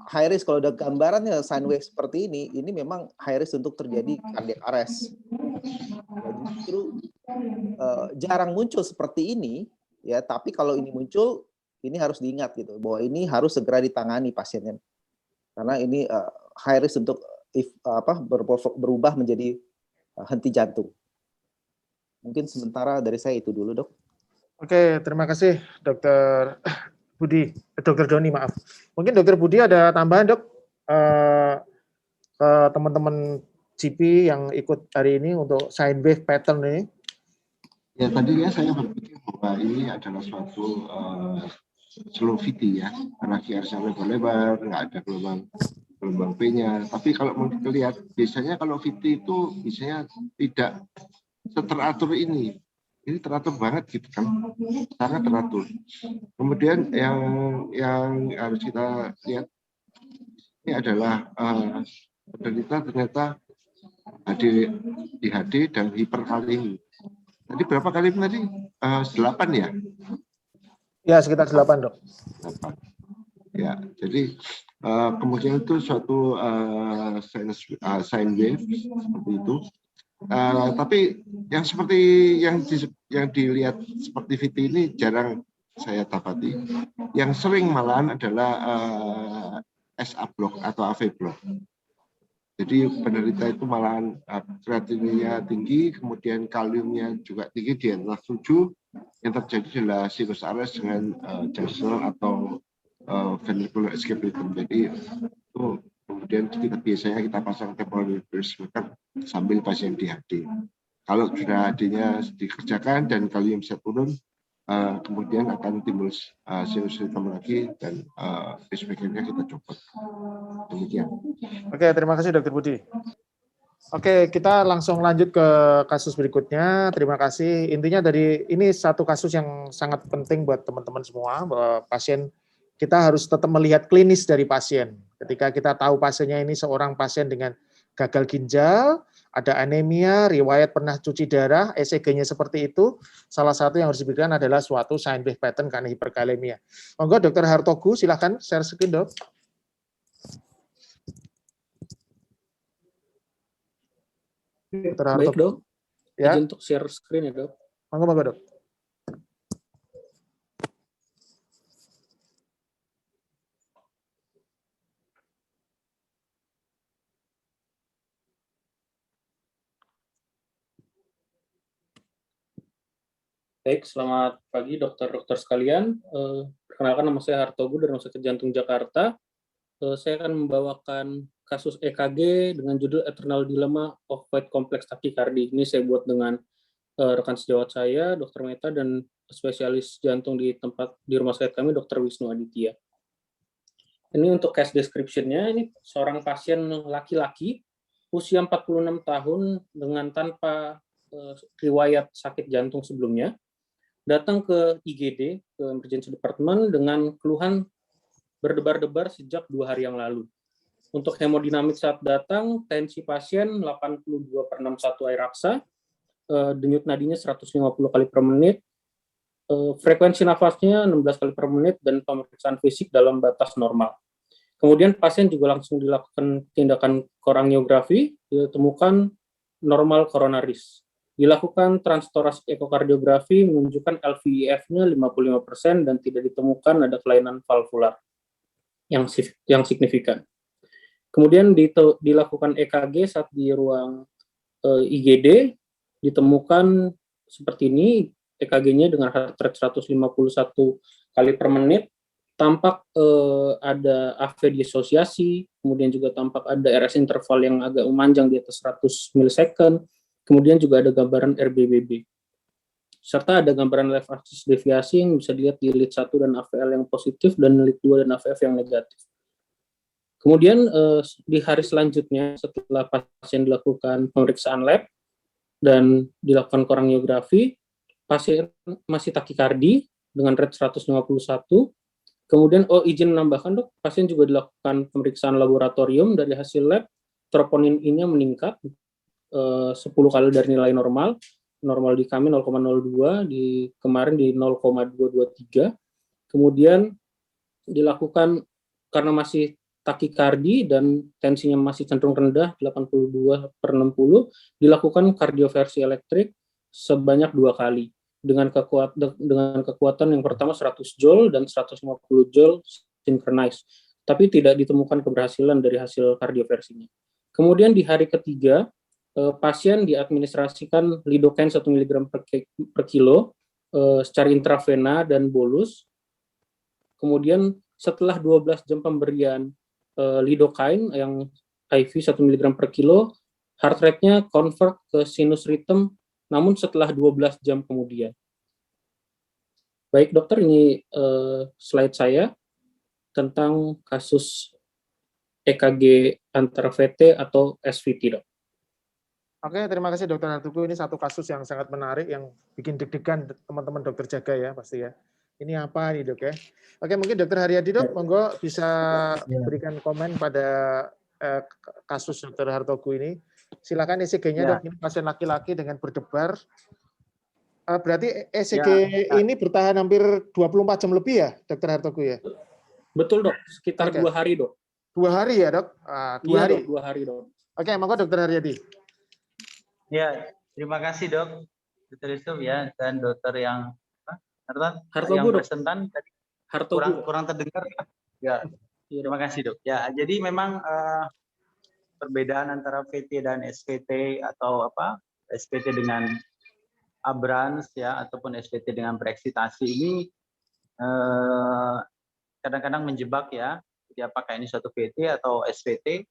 high risk kalau ada gambarannya sine wave seperti ini memang high risk untuk terjadi cardiac arrest. Ya, justru jarang muncul seperti ini, ya. Tapi kalau ini muncul, ini harus diingat gitu, bahwa ini harus segera ditangani pasiennya. Karena ini high risk untuk berubah menjadi henti jantung. Mungkin sementara dari saya itu dulu, Dok. Oke, terima kasih Dr. Budi, Dr. Doni maaf. Mungkin Dr. Budi ada tambahan Dok ke teman-teman GP yang ikut hari ini untuk sine wave pattern ini. Ya tadinya saya berpikir bahwa ini adalah suatu slow VT ya, karena QRS-nya lebar-lebar, nggak ada gelombang P-nya. Tapi kalau mau kita lihat, biasanya kalau VT itu biasanya tidak seteratur ini. Ini teratur banget gitu kan, sangat teratur. Kemudian yang harus kita lihat ini adalah penderita ternyata DHD dan hiperkalemi. Tadi berapa kali tadi? 8 ya? Ya, sekitar 8, Dok. 8. Ya, jadi kemudian itu suatu sine wave seperti itu. Tapi yang seperti yang dilihat seperti VT ini jarang saya dapati. Yang sering malahan adalah SA block atau AV block. Jadi penderita itu malahan kreatinina tinggi, kemudian kaliumnya juga tinggi di atas 7. Yang terjadi adalah sinus arrest dengan junction atau ventricular escape rhythm. Jadi itu kemudian biasanya kita pasang temporal pacemaker sambil pasien DHD. Kalau sudah HD-nya dikerjakan dan kalium bisa turun, kemudian akan timbul sinus ritem lagi dan pacemaker-nya kita copot. Demikian. Oke, terima kasih Dr. Budi. Oke, kita langsung lanjut ke kasus berikutnya. Terima kasih. Intinya dari ini satu kasus yang sangat penting buat teman-teman semua, bahwa pasien kita harus tetap melihat klinis dari pasien. Ketika kita tahu pasiennya ini seorang pasien dengan gagal ginjal, ada anemia, riwayat pernah cuci darah, ECG-nya seperti itu, salah satu yang harus diberikan adalah suatu sign-based pattern karena hiperkalemia. Monggo Dr. Hartogu, silakan share screen, Dok. Baik dok, ya. izin untuk share screen ya dok. Monggo dok. Baik, selamat pagi dokter-dokter sekalian. Perkenalkan, nama saya Hartogu dari Rumah Sakit Jantung Jakarta. Saya akan membawakan kasus EKG dengan judul Eternal Dilemma of White Complex Tachycardia. Ini saya buat dengan rekan sejawat saya, Dr. Meta, dan spesialis jantung di rumah sakit kami, Dr. Wisnu Aditya. Ini untuk case description-nya, ini seorang pasien laki-laki, usia 46 tahun dengan tanpa riwayat sakit jantung sebelumnya, datang ke IGD, ke Emergency Department, dengan keluhan berdebar-debar sejak 2 hari yang lalu. Untuk hemodinamik saat datang, tensi pasien 82/61 air raksa, denyut nadinya 150 kali per menit, frekuensi nafasnya 16 kali per menit, dan pemeriksaan fisik dalam batas normal. Kemudian pasien juga langsung dilakukan tindakan korangiografi, ditemukan normal koronaris. Dilakukan transtoracic ekokardiografi menunjukkan LVEF-nya 55% dan tidak ditemukan ada kelainan valvular yang signifikan. Kemudian dilakukan EKG saat di ruang IGD, ditemukan seperti ini, EKG-nya dengan heart rate 151 kali per menit, tampak ada AV disosiasi, kemudian juga tampak ada RS interval yang agak memanjang di atas 100 millisecond, kemudian juga ada gambaran RBBB. Serta ada gambaran left axis deviasi yang bisa dilihat di lead 1 dan AVL yang positif, dan lead 2 dan AVF yang negatif. Kemudian di hari selanjutnya, setelah pasien dilakukan pemeriksaan lab dan dilakukan korangiografi, pasien masih takikardi dengan rate 151. Kemudian, izin menambahkan dok, pasien juga dilakukan pemeriksaan laboratorium. Dari hasil lab, troponin I-nya meningkat 10 kali dari nilai normal. Normal di kami 0,02, di kemarin di 0,223. Kemudian dilakukan, karena masih takikardi dan tensinya masih cenderung rendah 82/60, dilakukan kardioversi elektrik sebanyak 2 kali dengan kekuatan yang pertama 100 joule dan 150 joule synchronized, tapi tidak ditemukan keberhasilan dari hasil kardioversinya. Kemudian di hari ketiga, pasien diadministrasikan lidocaine 1 mg per kilo secara intravena dan bolus. Kemudian setelah 12 jam pemberian lidocaine yang IV 1 mg per kilo, heart rate-nya convert ke sinus rhythm, namun setelah 12 jam kemudian. Baik dokter, ini slide saya tentang kasus EKG antara VT atau SVT, dok. Oke, terima kasih Dokter Hartogu. Ini satu kasus yang sangat menarik, yang bikin deg-degan teman-teman dokter jaga ya, pasti ya. Ini apa nih dok ya? Oke, mungkin Dokter Haryadi dok, monggo bisa berikan komen pada kasus Dokter Hartogu ini. Silakan ECG-nya dok, ini pasien laki-laki dengan berdebar. Berarti ECG ini bertahan hampir 24 jam lebih ya, Dokter Hartogu ya? Betul dok, sekitar 2 hari dok. 2 hari ya dok? 2 hari. Dok, 2 hari dok. Oke, monggo Dokter Haryadi. Ya, terima kasih dok, Dokter Yusuf ya, dan dokter yang Hartogu, dok. presentan tadi kurang terdengar ya. Terima kasih dok. Ya, jadi memang perbedaan antara VT dan SVT atau SVT dengan abrans ya, ataupun SVT dengan bereksitasi ini kadang-kadang menjebak ya. Jadi apakah ini suatu VT atau SVT,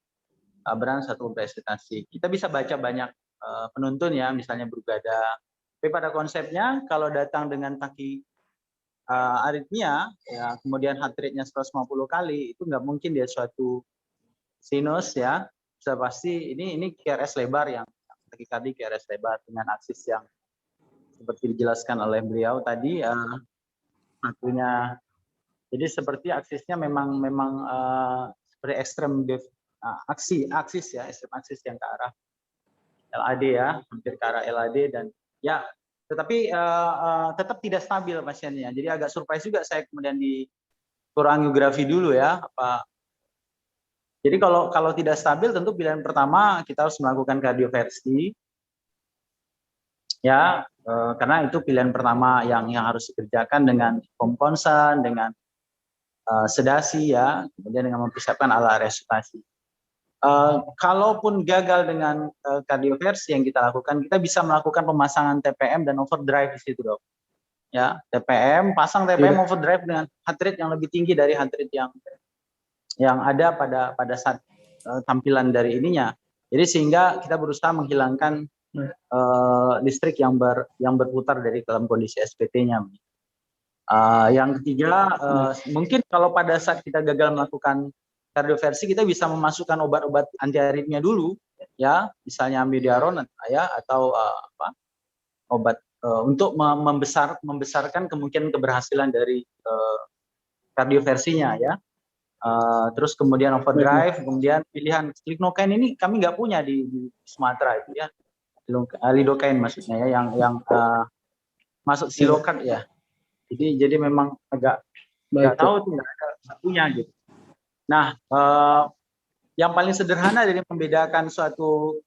abrans atau bereksitasi. Kita bisa baca banyak penuntun ya, misalnya Brugada. Tapi pada konsepnya kalau datang dengan aritmia, ya, kemudian heart rate-nya 150 kali, itu nggak mungkin dia suatu sinus ya. Sudah pasti ini QRS lebar yang takikardi QRS lebar dengan aksis yang seperti dijelaskan oleh beliau tadi, satunya. Jadi seperti aksisnya memang seperti ekstrem aksis ya, ekstrem aksis yang ke arah LAD ya, hampir ke arah LAD dan ya, tetapi tetap tidak stabil pasiennya. Jadi agak surprise juga saya kemudian di angiografi dulu ya. Jadi kalau tidak stabil tentu pilihan pertama kita harus melakukan kardioversi ya, karena itu pilihan pertama yang harus dikerjakan dengan komponsan, dengan sedasi ya, kemudian dengan mempersiapkan alat resutasi. Kalaupun gagal dengan kardioversi yang kita lakukan, kita bisa melakukan pemasangan TPM dan overdrive di situ, Dok. Ya, TPM, pasang TPM overdrive dengan heart rate yang lebih tinggi dari heart rate yang ada pada saat tampilan dari ininya. Jadi sehingga kita berusaha menghilangkan listrik yang berputar dari dalam kondisi SPT-nya. Yang ketiga, mungkin kalau pada saat kita gagal melakukan kardioversi, kita bisa memasukkan obat-obat anti aritmia dulu, ya, misalnya amiodaron ya, atau obat untuk membesarkan kemungkinan keberhasilan dari kardioversinya, ya. Terus kemudian overdrive, kemudian pilihan lignocaine ini kami nggak punya di Sumatera itu ya, lidocaine maksudnya ya, yang masuk silokat ya. Jadi memang agak nggak tahu tuh, nggak punya gitu. Nah, yang paling sederhana dari membedakan suatu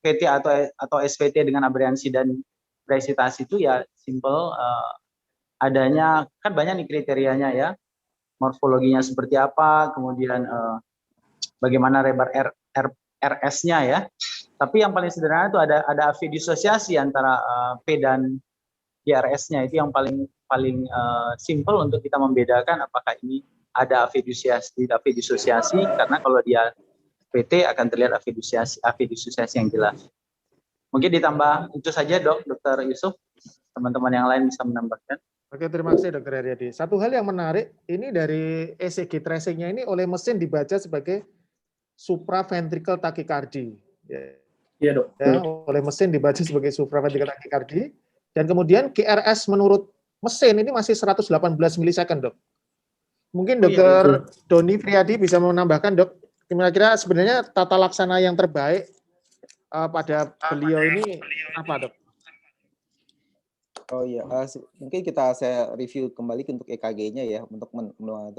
PT atau SVT dengan aberransi dan resitasi itu ya simple, adanya kan banyak nih kriterianya ya, morfologinya seperti apa, kemudian bagaimana lebar RS-nya ya. Tapi yang paling sederhana itu ada AV disosiasi antara P dan PRS-nya, itu yang paling simple untuk kita membedakan apakah ini ada AV disosiasi, karena kalau dia PT akan terlihat AV disosiasi yang jelas. Mungkin ditambah itu saja Dr. Yusuf, teman-teman yang lain bisa menambahkan. Oke, terima kasih Dr. Haryadi. Satu hal yang menarik, ini dari ECG tracing-nya ini oleh mesin dibaca sebagai supraventricular tachycardy. Iya, Dok. Ya, oleh mesin dibaca sebagai supraventricular tachycardy, dan kemudian QRS menurut mesin ini masih 118 milisecond, Dok. Mungkin Dr. Doni Friadi bisa menambahkan, Dok, kira-kira sebenarnya tata laksana yang terbaik pada beliau ini apa, Dok? Oh iya, mungkin saya review kembali untuk EKG-nya ya, untuk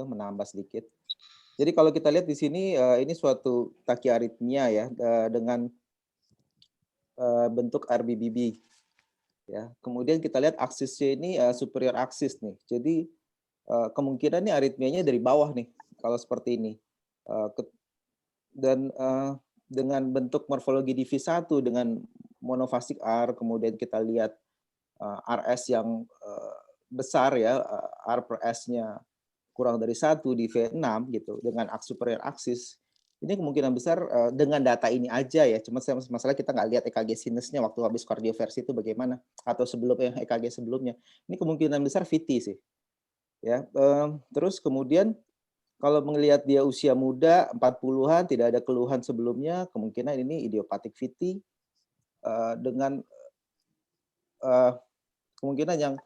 menambah sedikit. Jadi kalau kita lihat di sini, ini suatu tachyarrhythmia ya, dengan bentuk RBBB. Ya, kemudian kita lihat aksisnya ini superior aksis nih. Jadi kemungkinan nih aritmianya dari bawah nih, kalau seperti ini. Dan dengan bentuk morfologi di V1 dengan monofasik R, kemudian kita lihat RS yang besar ya, R per S-nya kurang dari 1 di V6 gitu, dengan superior aksis. Ini kemungkinan besar dengan data ini aja ya, cuma masalah kita nggak lihat EKG sinusnya waktu habis kardioversi itu bagaimana, atau sebelumnya EKG sebelumnya. Ini kemungkinan besar VT sih. Ya, terus kemudian kalau melihat dia usia muda 40-an, tidak ada keluhan sebelumnya, kemungkinan ini idiopatik VT dengan kemungkinan yang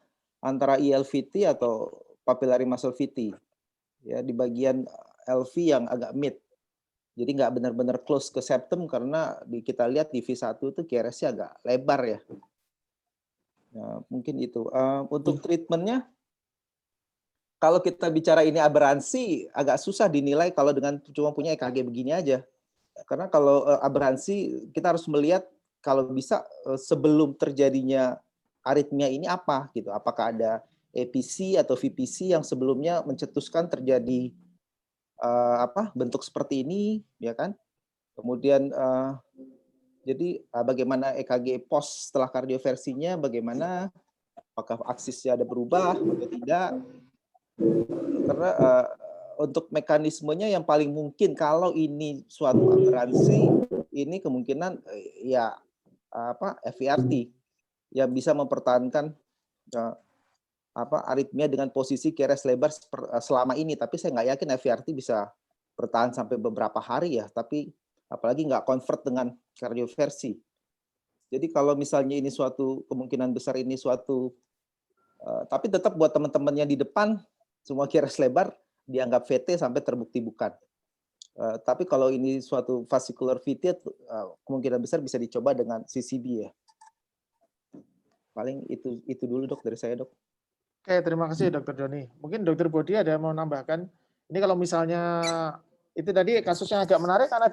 antara ILVT atau papillary muscle VT, ya, di bagian LV yang agak mid. Jadi nggak benar-benar close ke septum, karena kita lihat di V1 itu QRS-nya agak lebar ya. Nah, mungkin itu. Untuk treatmentnya, kalau kita bicara ini aberransi, agak susah dinilai kalau dengan cuma punya EKG begini aja. Karena kalau aberransi, kita harus melihat kalau bisa sebelum terjadinya aritmia ini apa gitu. Apakah ada EPC atau VPC yang sebelumnya mencetuskan terjadi bentuk seperti ini, ya kan? Kemudian jadi bagaimana EKG post setelah kardioversinya, bagaimana, apakah aksisnya ada berubah atau tidak? Karena untuk mekanismenya yang paling mungkin kalau ini suatu aberransi, ini kemungkinan ya FVRT yang bisa mempertahankan aritmia dengan posisi QRS lebar selama ini, tapi saya nggak yakin FVRT bisa bertahan sampai beberapa hari ya, tapi apalagi nggak convert dengan kardioversi. Jadi kalau misalnya ini suatu kemungkinan besar ini suatu, tapi tetap buat teman-teman yang di depan semua QRS lebar dianggap VT sampai terbukti bukan. Tapi kalau ini suatu vascular VT, kemungkinan besar bisa dicoba dengan CCB ya. Paling itu dulu dok dari saya dok. Oke, terima kasih Dokter Doni. Mungkin Dokter Bodi ada yang mau nambahkan. Ini kalau misalnya itu tadi kasusnya agak menarik karena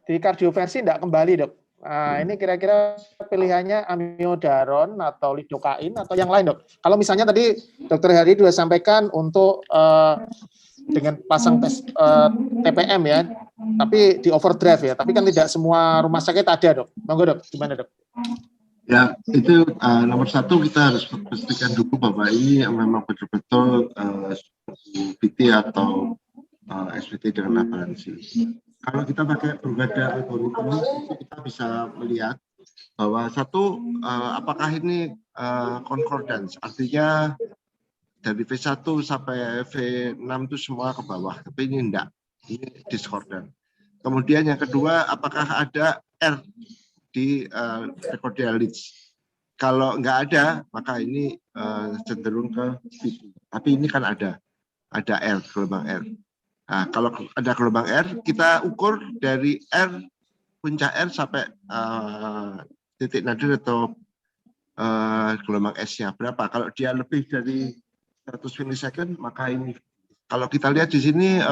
di kardioversi tidak kembali dok. Nah, ini kira-kira pilihannya amiodaron atau lidokain atau yang lain dok. Kalau misalnya tadi Dokter Hari sudah sampaikan untuk dengan pasang tes TPM ya, tapi di overdrive ya. Tapi kan tidak semua rumah sakit ada dok. Monggo dok, gimana dok? Ya, itu nomor satu kita harus pastikan dulu bahwa ini memang betul-betul PT atau SVT dengan aparensi. Kalau kita pakai berbagai algoritma, kita bisa melihat bahwa satu, apakah ini concordance, artinya dari V1 sampai V6 itu semua ke bawah, tapi ini enggak, ini discordant. Kemudian yang kedua, apakah ada R di recordial leads. Kalau nggak ada, maka ini cenderung ke VT. Tapi ini kan ada R, gelombang R. Nah, kalau ada gelombang R, kita ukur dari R, puncak R sampai titik nadir atau gelombang S-nya berapa. Kalau dia lebih dari 100 milisecond, maka ini. Kalau kita lihat di sini,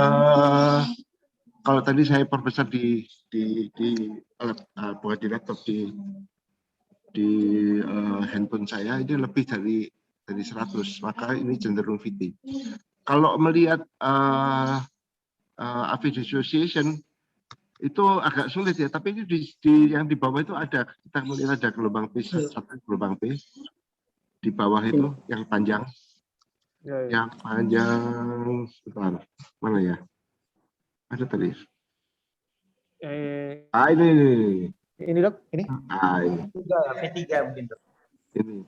kalau tadi saya perbesar di bukan di laptop, di handphone saya ini lebih dari 100, maka ini cenderung VT. Kalau melihat AV dissociation itu agak sulit ya, tapi ini yang di bawah itu ada, kita melihat ada gelombang P, satu gelombang P di bawah itu yang panjang, yang panjang, sebentar, mana ya? Ada tadi. Ini dok, ini. Ini. P3 mungkin dok. Ini.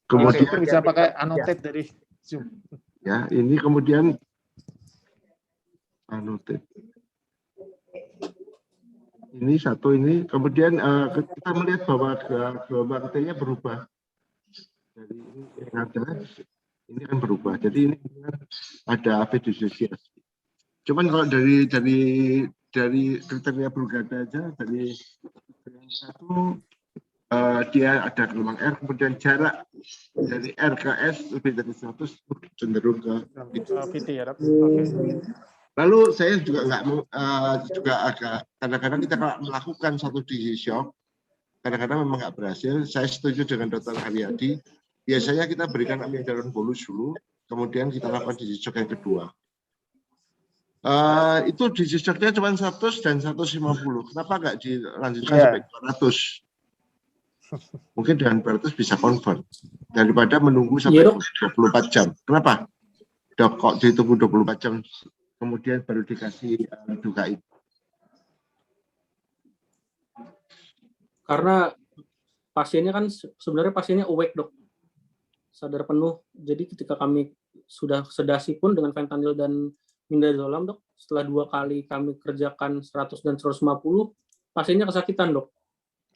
Kemudian bisa pakai annotate dari Zoom. Ya, ini kemudian annotate. Ini satu ini, kemudian kita melihat bahwa gelombang T-nya berubah. Dari ini yang ada, ini kan berubah. Jadi ini ada AV dissociasi. Cuman kalau dari kriteria Brugada aja, dari satu dia ada gelombang R, kemudian jarak dari R ke S lebih dari 100 cenderung ke VT ya dok. Okay. Lalu saya juga juga agak kadang-kadang kita melakukan satu DC shock, kadang-kadang memang nggak berhasil. Saya setuju dengan Dr. Haryadi. Biasanya kita berikan amiodaron bolus dulu, kemudian kita lakukan DC shock yang kedua. Itu DC shock-nya cuma 100 dan 150. Kenapa nggak dilanjutkan sampai 200? Mungkin dengan 200 bisa convert daripada menunggu sampai 24 jam. Kenapa? Dok, kok ditunggu 24 jam kemudian baru dikasih dukain? Karena pasiennya kan sebenarnya pasiennya awake dok, sadar penuh. Jadi ketika kami sudah sedasi pun dengan fentanyl dan midazolam dok, setelah 2 kali kami kerjakan 100 dan 150, pasiennya kesakitan dok.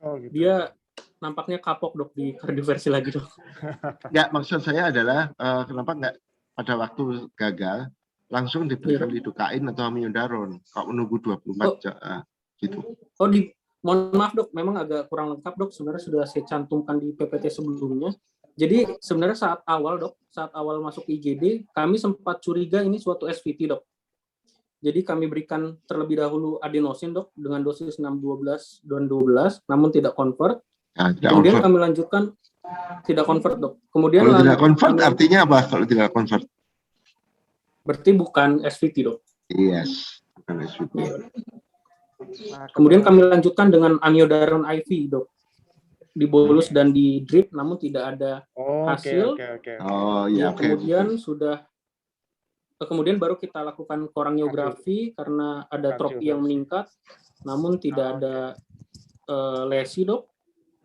Oh, gitu. Dia nampaknya kapok dok di kardioversi lagi dok. Ya, maksud saya adalah kenapa nggak pada waktu gagal langsung diberikan lidokain atau amiodaron, kalau menunggu 24 jam gitu. Oh, mohon maaf dok, memang agak kurang lengkap dok. Sebenarnya sudah saya cantumkan di PPT sebelumnya. Jadi sebenarnya saat awal masuk IGD, kami sempat curiga ini suatu SVT dok. Jadi kami berikan terlebih dahulu adenosin dok dengan dosis 6-12 dan 12, namun tidak convert. Nah, kemudian kami lanjutkan tidak convert dok. Kemudian kalau tidak convert artinya apa? Kalau tidak convert? Berarti bukan SVT dok. Yes, bukan SVT. Kemudian kami lanjutkan dengan amiodaron IV dok. Di bolus dan di drip, namun tidak ada hasil. Oh ya, kemudian baru kita lakukan korangiografi karena ada tropi yang meningkat, namun tidak ada lesi dok.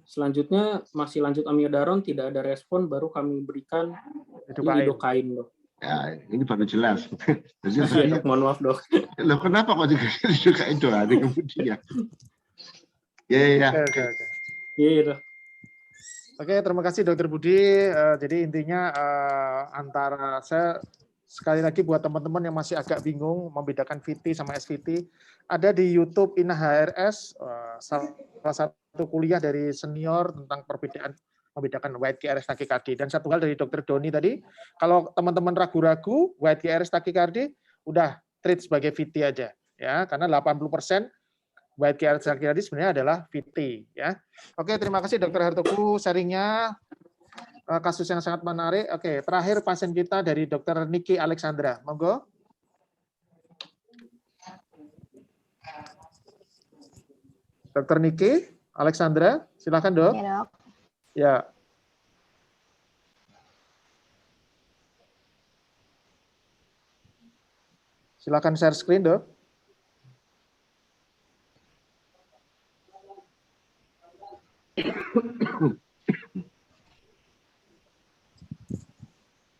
Selanjutnya masih lanjut amiodaron, tidak ada respon, baru kami berikan lidocaine, dok. Ya, ini baru jelas. Jadi Iya, dok, mohon maaf, dok. Loh, kenapa kok lidocaine doang kemudian? Ya. Oke. Iya, dok. Oke, terima kasih Dokter Budi. Jadi intinya antara saya sekali lagi buat teman-teman yang masih agak bingung membedakan VT sama SVT, ada di YouTube Ina HRS, salah satu kuliah dari senior tentang membedakan white QRS tachycardia. Dan satu hal dari Dokter Doni tadi, kalau teman-teman ragu-ragu white QRS tachycardia, udah treat sebagai VT aja, ya, karena 80% white QRS tachycardia sebenarnya adalah VT, ya. Oke, terima kasih Dokter Hartoku sharingnya. Kasus yang sangat menarik. Oke, terakhir pasien kita dari Dr. Niki Alexandra. Monggo. Dr. Niki Alexandra, silakan dok. Ya, dok. Ya. Silakan share screen dok.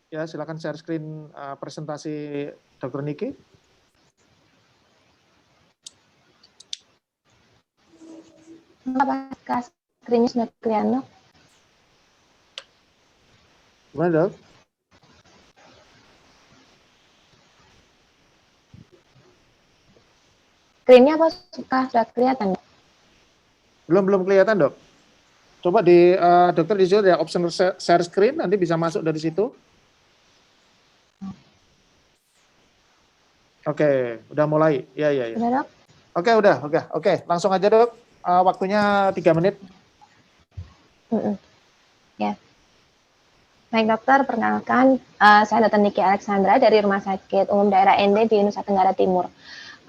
Ya, silakan share screen presentasi Dr. Niki. Apakah screen-nya sudah kelihatan, dok? Gimana, dok? Screen-nya apa sudah kelihatan, dok? Belum kelihatan, dok. Coba di dokter di situ ada option share screen, nanti bisa masuk dari situ. Oke, udah mulai. Ya. Udah, dok? Oke, udah. Oke, langsung aja, dok. Waktunya 3 menit. Ya. Baik, dokter, perkenalkan, saya Dr. Niki Alexandra dari Rumah Sakit Umum Daerah ND di Nusa Tenggara Timur.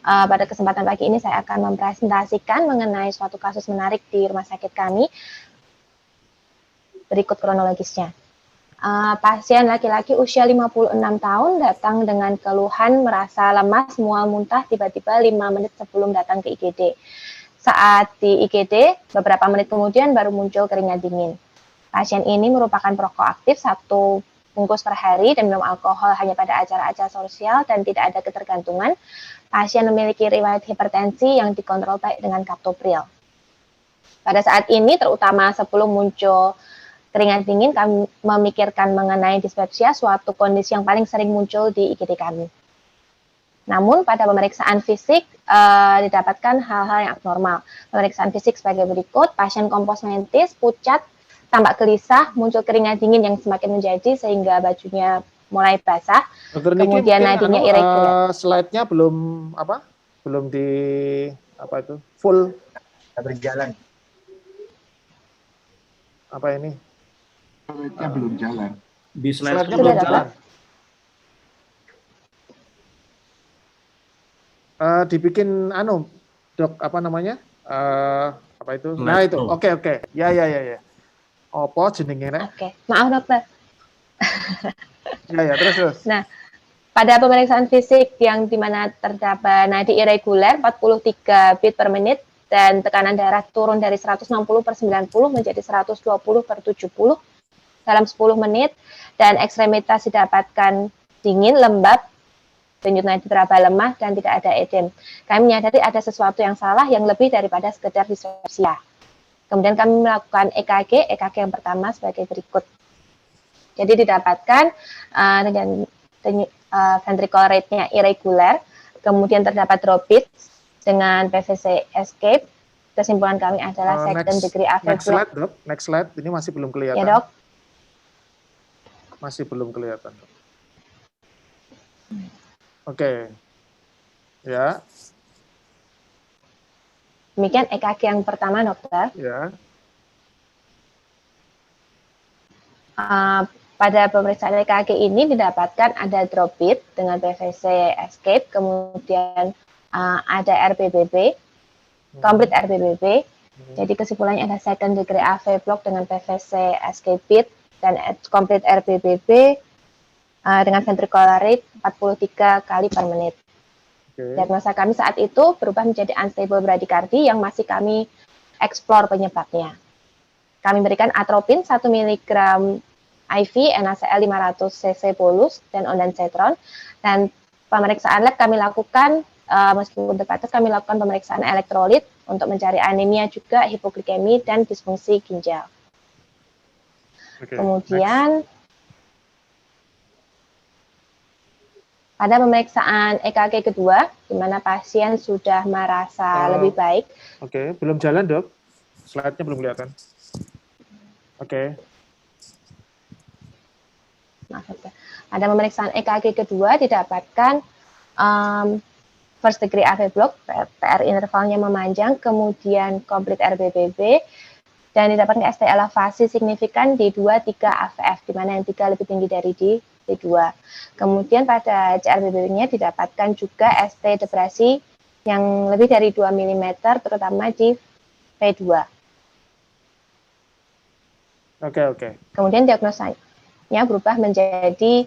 Pada kesempatan pagi ini saya akan mempresentasikan mengenai suatu kasus menarik di rumah sakit kami. Berikut kronologisnya. Pasien laki-laki usia 56 tahun datang dengan keluhan merasa lemas, mual, muntah tiba-tiba 5 menit sebelum datang ke IGD. Saat di IGD, beberapa menit kemudian baru muncul keringat dingin. Pasien ini merupakan perokok aktif 1 bungkus per hari dan minum alkohol hanya pada acara-acara sosial dan tidak ada ketergantungan. Pasien memiliki riwayat hipertensi yang dikontrol baik dengan kaptopril. Pada saat ini, terutama sebelum muncul keringat dingin, kami memikirkan mengenai dispepsia, suatu kondisi yang paling sering muncul di IGD kami. Namun pada pemeriksaan fisik didapatkan hal-hal yang abnormal. Pemeriksaan fisik sebagai berikut: pasien kompos mentis, pucat, tampak gelisah, muncul keringat dingin yang semakin menjadi sehingga bajunya mulai basah. Dokter Kemudian nadinya irregular. Slide-nya belum di full berjalan. Apa ini? Slide-nya belum jalan. Di slide-nya belum jalan. Dibikin dok, apa namanya? Apa itu? Nah, itu. Oke. Ya. Apa jenenge nek? Oke. Maaf, dokter. Ya, terus. Nah, pada pemeriksaan fisik yang dimana terdapat nadi irregular 43 beat per menit dan tekanan darah turun dari 160/90 menjadi 120/70 dalam 10 menit, dan ekstremitas didapatkan dingin, lembab, denyut nadi teraba lemah, dan tidak ada edem. Kami menyadari ada sesuatu yang salah yang lebih daripada sekedar dispepsia. Kemudian kami melakukan EKG yang pertama sebagai berikut. Jadi didapatkan dengan ventricular rate-nya irregular, kemudian terdapat drop beat dengan PVC escape. Kesimpulan kami adalah second degree AV block. Next slide, ini masih belum kelihatan. Ya, dok. Masih belum kelihatan. Oke. Ya. Demikian EKG yang pertama, dokter. Ya. Pada pemeriksaan EKG ini didapatkan ada drop beat dengan PVC escape, kemudian ada RBBB, complete RBBB. Jadi kesimpulannya ada second degree AV block dengan PVC escape beat dan complete RBBB dengan ventricular rate 43 kali per menit. Diagnosa kami saat itu berubah menjadi unstable bradycardia yang masih kami eksplor penyebabnya. kami berikan atropin 1 mg IV, NaCl 500 cc bolus, dan ondansetron. Dan pemeriksaan lab kami lakukan, meskipun terbatas, kami lakukan pemeriksaan elektrolit untuk mencari anemia juga, hipoglikemi, dan disfungsi ginjal. Kemudian, pada pemeriksaan EKG kedua, di mana pasien sudah merasa lebih baik. Oke, belum jalan, Dok. Slide-nya belum kelihatan. Oke. Pada pemeriksaan EKG kedua didapatkan first degree AV block, PR intervalnya memanjang, kemudian complete RBBB, dan didapatkan ST elevasi signifikan di 2-3 AVF, di mana yang 3 lebih tinggi dari di 2. Kemudian pada CRBB-nya didapatkan juga ST depresi yang lebih dari 2 mm, terutama di P2. Oke. Kemudian diagnosanya berubah menjadi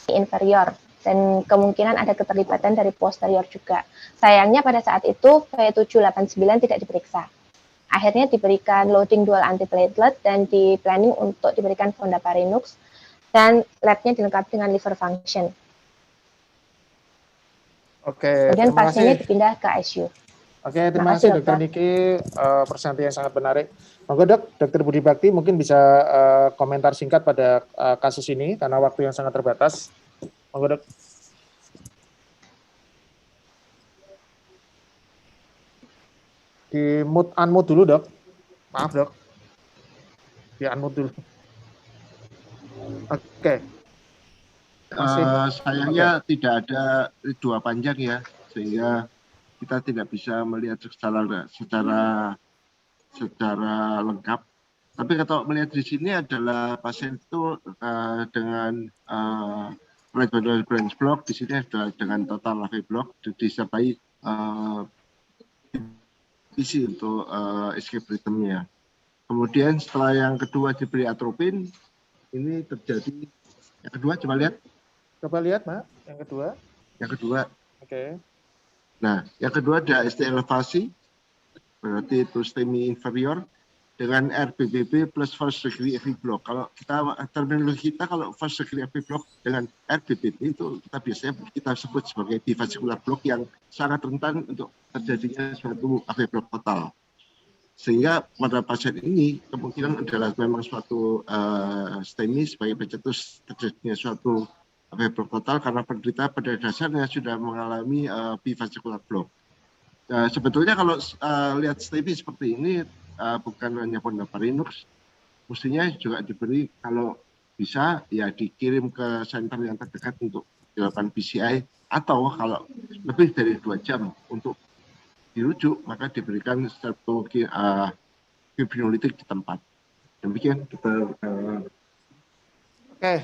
inferior, dan kemungkinan ada keterlibatan dari posterior juga. Sayangnya pada saat itu V789 tidak diperiksa. Akhirnya diberikan loading dual antiplatelet dan di planning untuk diberikan fondaparinux, dan labnya dilengkapi dengan liver function. Oke, kemudian terima pasiennya kasih. dipindah ke ICU. Oke, terima kasih Dr. Niki, presentasi yang sangat menarik. Monggo Dok, Dr. Budi Bakti mungkin bisa komentar singkat pada kasus ini karena waktu yang sangat terbatas. Monggo Dok. Di unmute dulu Dok. Maaf Dok. Di unmute dulu. Oke. Sayangnya tidak ada dua panjang ya, sehingga kita tidak bisa melihat secara lengkap. Tapi kalau melihat di sini adalah pasien itu dengan right bundle branch block, di sini adalah dengan total AV block disertai isi untuk escape rhythm-nya. Kemudian setelah yang kedua diberi atropin, ini terjadi yang kedua, coba lihat. Coba lihat, Mak, yang kedua. Yang kedua. Oke. Nah, yang kedua ada ST elevasi, berarti itu STEMI inferior, dengan RBBB plus first degree AV block. Kalau kita, terminologi kita kalau first degree AV block dengan RBBB itu kita biasanya kita sebut sebagai bivascular block yang sangat rentan untuk terjadinya suatu AV block total. Sehingga pada pasien ini kemungkinan adalah memang suatu STEMI sebagai pencetus terjadinya suatu AV block total karena penderita pada dasarnya sudah mengalami bivascular block. Sebetulnya kalau lihat STEMI seperti ini bukan hanya fondaparinux, mestinya juga diberi kalau bisa ya dikirim ke center yang terdekat untuk dilakukan PCI atau kalau lebih dari 2 jam untuk dirujuk maka diberikan strategi fibrinolitik di tempat. Demikian kita. Oke.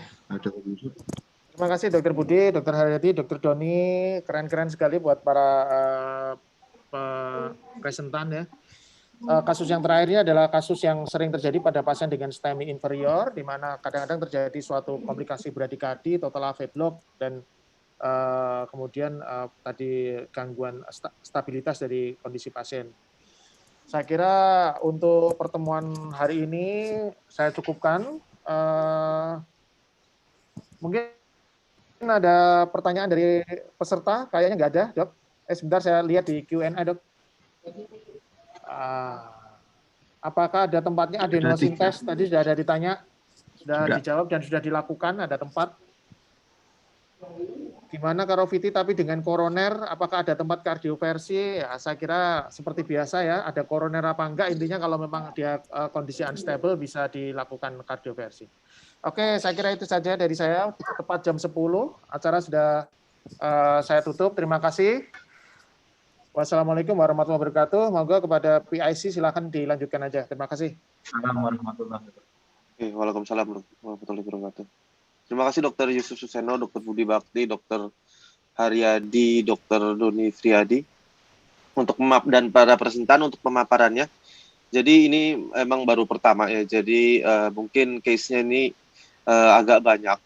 Terima kasih Dr. Budi, Dr. Haryadi, Dr. Doni, keren-keren sekali buat para presentan ya. Kasus yang terakhir ini adalah kasus yang sering terjadi pada pasien dengan STEMI inferior, di mana kadang-kadang terjadi suatu komplikasi bradikadi, total AV block, dan kemudian tadi gangguan stabilitas dari kondisi pasien. Saya kira untuk pertemuan hari ini saya cukupkan. Mungkin ada pertanyaan dari peserta, kayaknya nggak ada, Dok. Sebentar saya lihat di Q&A, Dok. Apakah ada tempatnya adenosintes? Tadi sudah ada ditanya, sudah dijawab dan sudah dilakukan, ada tempat. Gimana karoviti tapi dengan koroner, apakah ada tempat kardioversi? Ya, saya kira seperti biasa ya, ada koroner apa enggak, intinya kalau memang dia kondisi unstable bisa dilakukan kardioversi. Oke, saya kira itu saja dari saya, tepat jam 10, acara sudah saya tutup, terima kasih. Wassalamualaikum warahmatullahi wabarakatuh. Moga kepada PIC silakan dilanjutkan aja. Terima kasih. Assalamualaikum warahmatullahi wabarakatuh. Waalaikumsalam warahmatullahi wabarakatuh. Terima kasih Dr. Yusuf Suseno, Dr. Budi Bakti, Dr. Haryadi, Dr. Doni Friadi untuk dan para presentan untuk pemaparannya. Jadi ini emang baru pertama ya. Jadi mungkin case-nya ini agak banyak,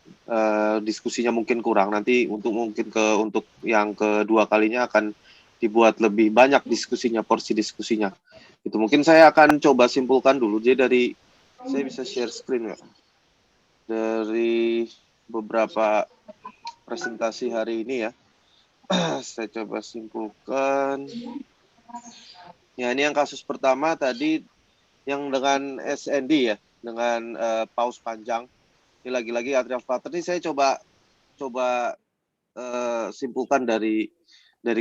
diskusinya mungkin kurang. Nanti untuk yang kedua kalinya akan dibuat lebih banyak diskusinya, porsi diskusinya. Itu mungkin saya akan coba simpulkan dulu. Jadi dari Saya bisa share screen nggak? Dari beberapa presentasi hari ini ya. Saya coba simpulkan. Ya, ini yang kasus pertama tadi yang dengan SND ya, dengan paus panjang. Ini lagi-lagi atrial flutter. Ini saya coba simpulkan dari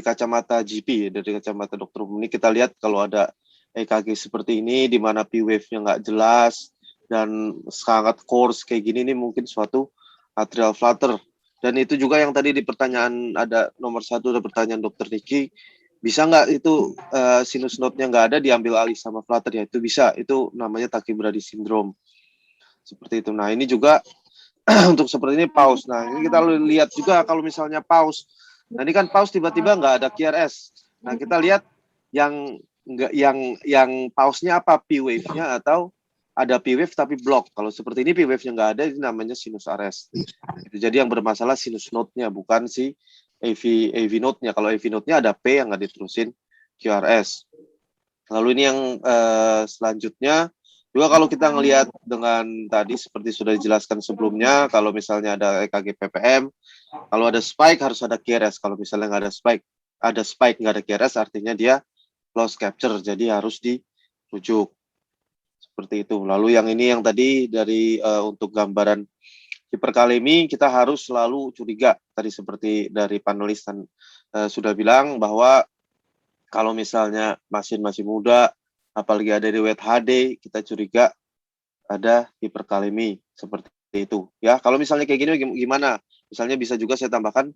kacamata GP, dari kacamata dokter umum. Ini kita lihat kalau ada EKG seperti ini, di mana P wave-nya nggak jelas dan sangat coarse kayak gini, ini mungkin suatu atrial flutter. Dan itu juga yang tadi di pertanyaan ada nomor 1 ada pertanyaan dokter Niki, bisa nggak itu sinus node-nya nggak ada diambil alih sama flutter ya? Itu bisa, itu namanya tachybrady syndrome. Seperti itu. Nah, ini juga untuk seperti ini paus. Nah, ini kita lihat juga kalau misalnya paus. Nah, ini kan paus tiba-tiba nggak ada QRS. Nah, kita lihat yang pausnya apa, P wave-nya atau ada P wave tapi block. Kalau seperti ini P wave-nya nggak ada, ini namanya sinus arrest. Jadi yang bermasalah sinus node-nya, bukan si AV node-nya. Kalau AV node-nya ada P yang nggak diterusin QRS. Lalu ini yang selanjutnya, juga kalau kita ngelihat dengan tadi seperti sudah dijelaskan sebelumnya, kalau misalnya ada EKG PPM, kalau ada spike harus ada QRS. Kalau misalnya nggak ada spike nggak ada QRS, artinya dia loss capture, jadi harus dirujuk. Seperti itu. Lalu yang ini yang tadi dari untuk gambaran hiperkalemi, kita harus selalu curiga. Tadi seperti dari panelis sudah bilang bahwa kalau misalnya masih muda, apalagi ada riwayat HD, kita curiga ada hiperkalemi seperti itu. Ya, kalau misalnya kayak gini gimana? Misalnya bisa juga saya tambahkan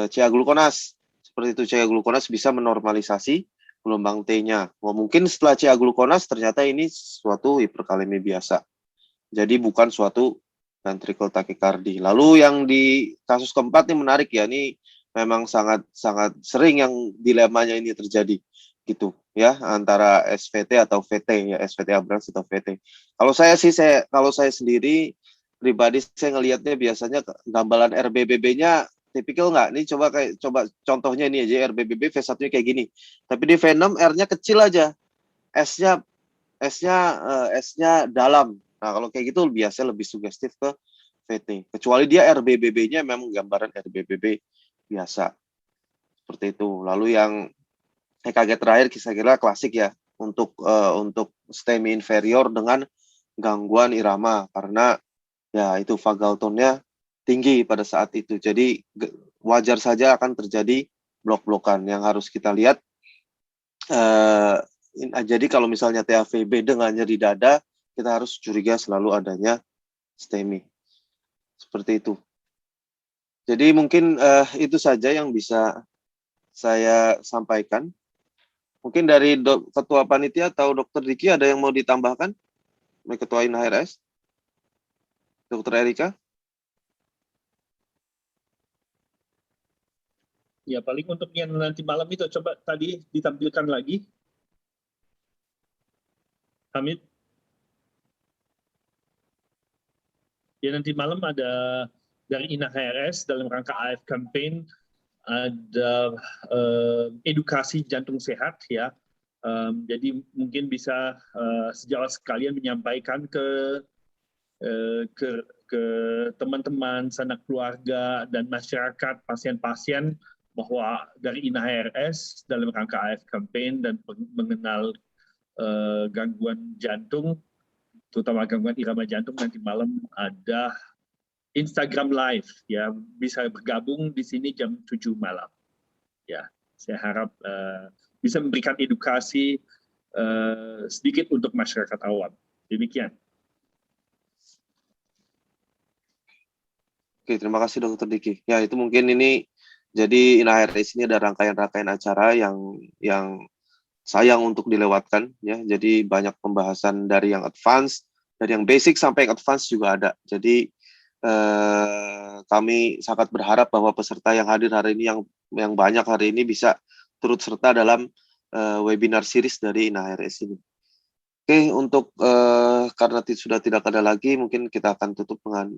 CA glukonas. Seperti itu, CA glukonas bisa menormalisasi gelombang T-nya. Mungkin setelah CA glukonas ternyata ini suatu hiperkalemi biasa. Jadi bukan suatu ventricle tachycardia. Lalu yang di kasus keempat ini menarik ya, ini memang sangat sering yang dilemanya ini terjadi gitu ya, antara SVT atau VT ya, SVT abrans atau VT. Kalau saya sendiri pribadi saya ngelihatnya biasanya gambaran RBBB-nya tipikal nggak? Ini coba contohnya ini aja, RBBB V1-nya kayak gini. Tapi di V6 R-nya kecil aja. S-nya dalam. Nah, kalau kayak gitu biasanya lebih sugestif ke VT. Kecuali dia RBBB-nya memang gambaran RBBB biasa. Seperti itu. Lalu yang EKG terakhir saya kira klasik ya untuk STEMI inferior dengan gangguan irama, karena ya itu vagal tone-nya tinggi pada saat itu. Jadi wajar saja akan terjadi blok-blokan yang harus kita lihat. Jadi kalau misalnya TAVB dengan nyeri dada, kita harus curiga selalu adanya STEMI. Seperti itu. Jadi mungkin itu saja yang bisa saya sampaikan. Mungkin dari Ketua Panitia atau Dr. Diki ada yang mau ditambahkan? Ketua INHRS? Dr. Erika? Ya, paling untuk yang nanti malam itu, coba tadi ditampilkan lagi. Hamid. Ya, nanti malam ada dari INHRS dalam rangka AF campaign, ada edukasi jantung sehat ya. Jadi mungkin bisa sejawat sekalian menyampaikan ke teman-teman, sanak keluarga dan masyarakat, pasien-pasien bahwa dari INHRS dalam rangka AF campaign dan mengenal gangguan jantung, terutama gangguan irama jantung, nanti malam ada Instagram Live ya, bisa bergabung di sini jam 7 malam. Ya, saya harap bisa memberikan edukasi sedikit untuk masyarakat awam. Demikian. Oke, terima kasih Dr. Diki. Ya, itu mungkin ini jadi INHRS ini ada rangkaian-rangkaian acara yang sayang untuk dilewatkan ya. Jadi banyak pembahasan dari yang advance, dari yang basic sampai yang advance juga ada. Jadi kami sangat berharap bahwa peserta yang hadir hari ini yang banyak hari ini bisa turut serta dalam webinar series dari INHRS ini. Oke, untuk karena sudah tidak ada lagi, mungkin kita akan tutup dengan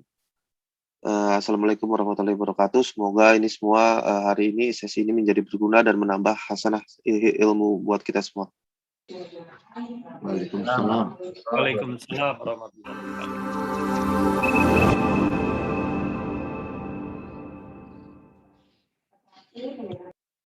Assalamualaikum warahmatullahi wabarakatuh. Semoga ini semua hari ini sesi ini menjadi berguna dan menambah hasanah ilmu buat kita semua. Waalaikumsalam. Waalaikumsalam warahmatullahi wabarakatuh.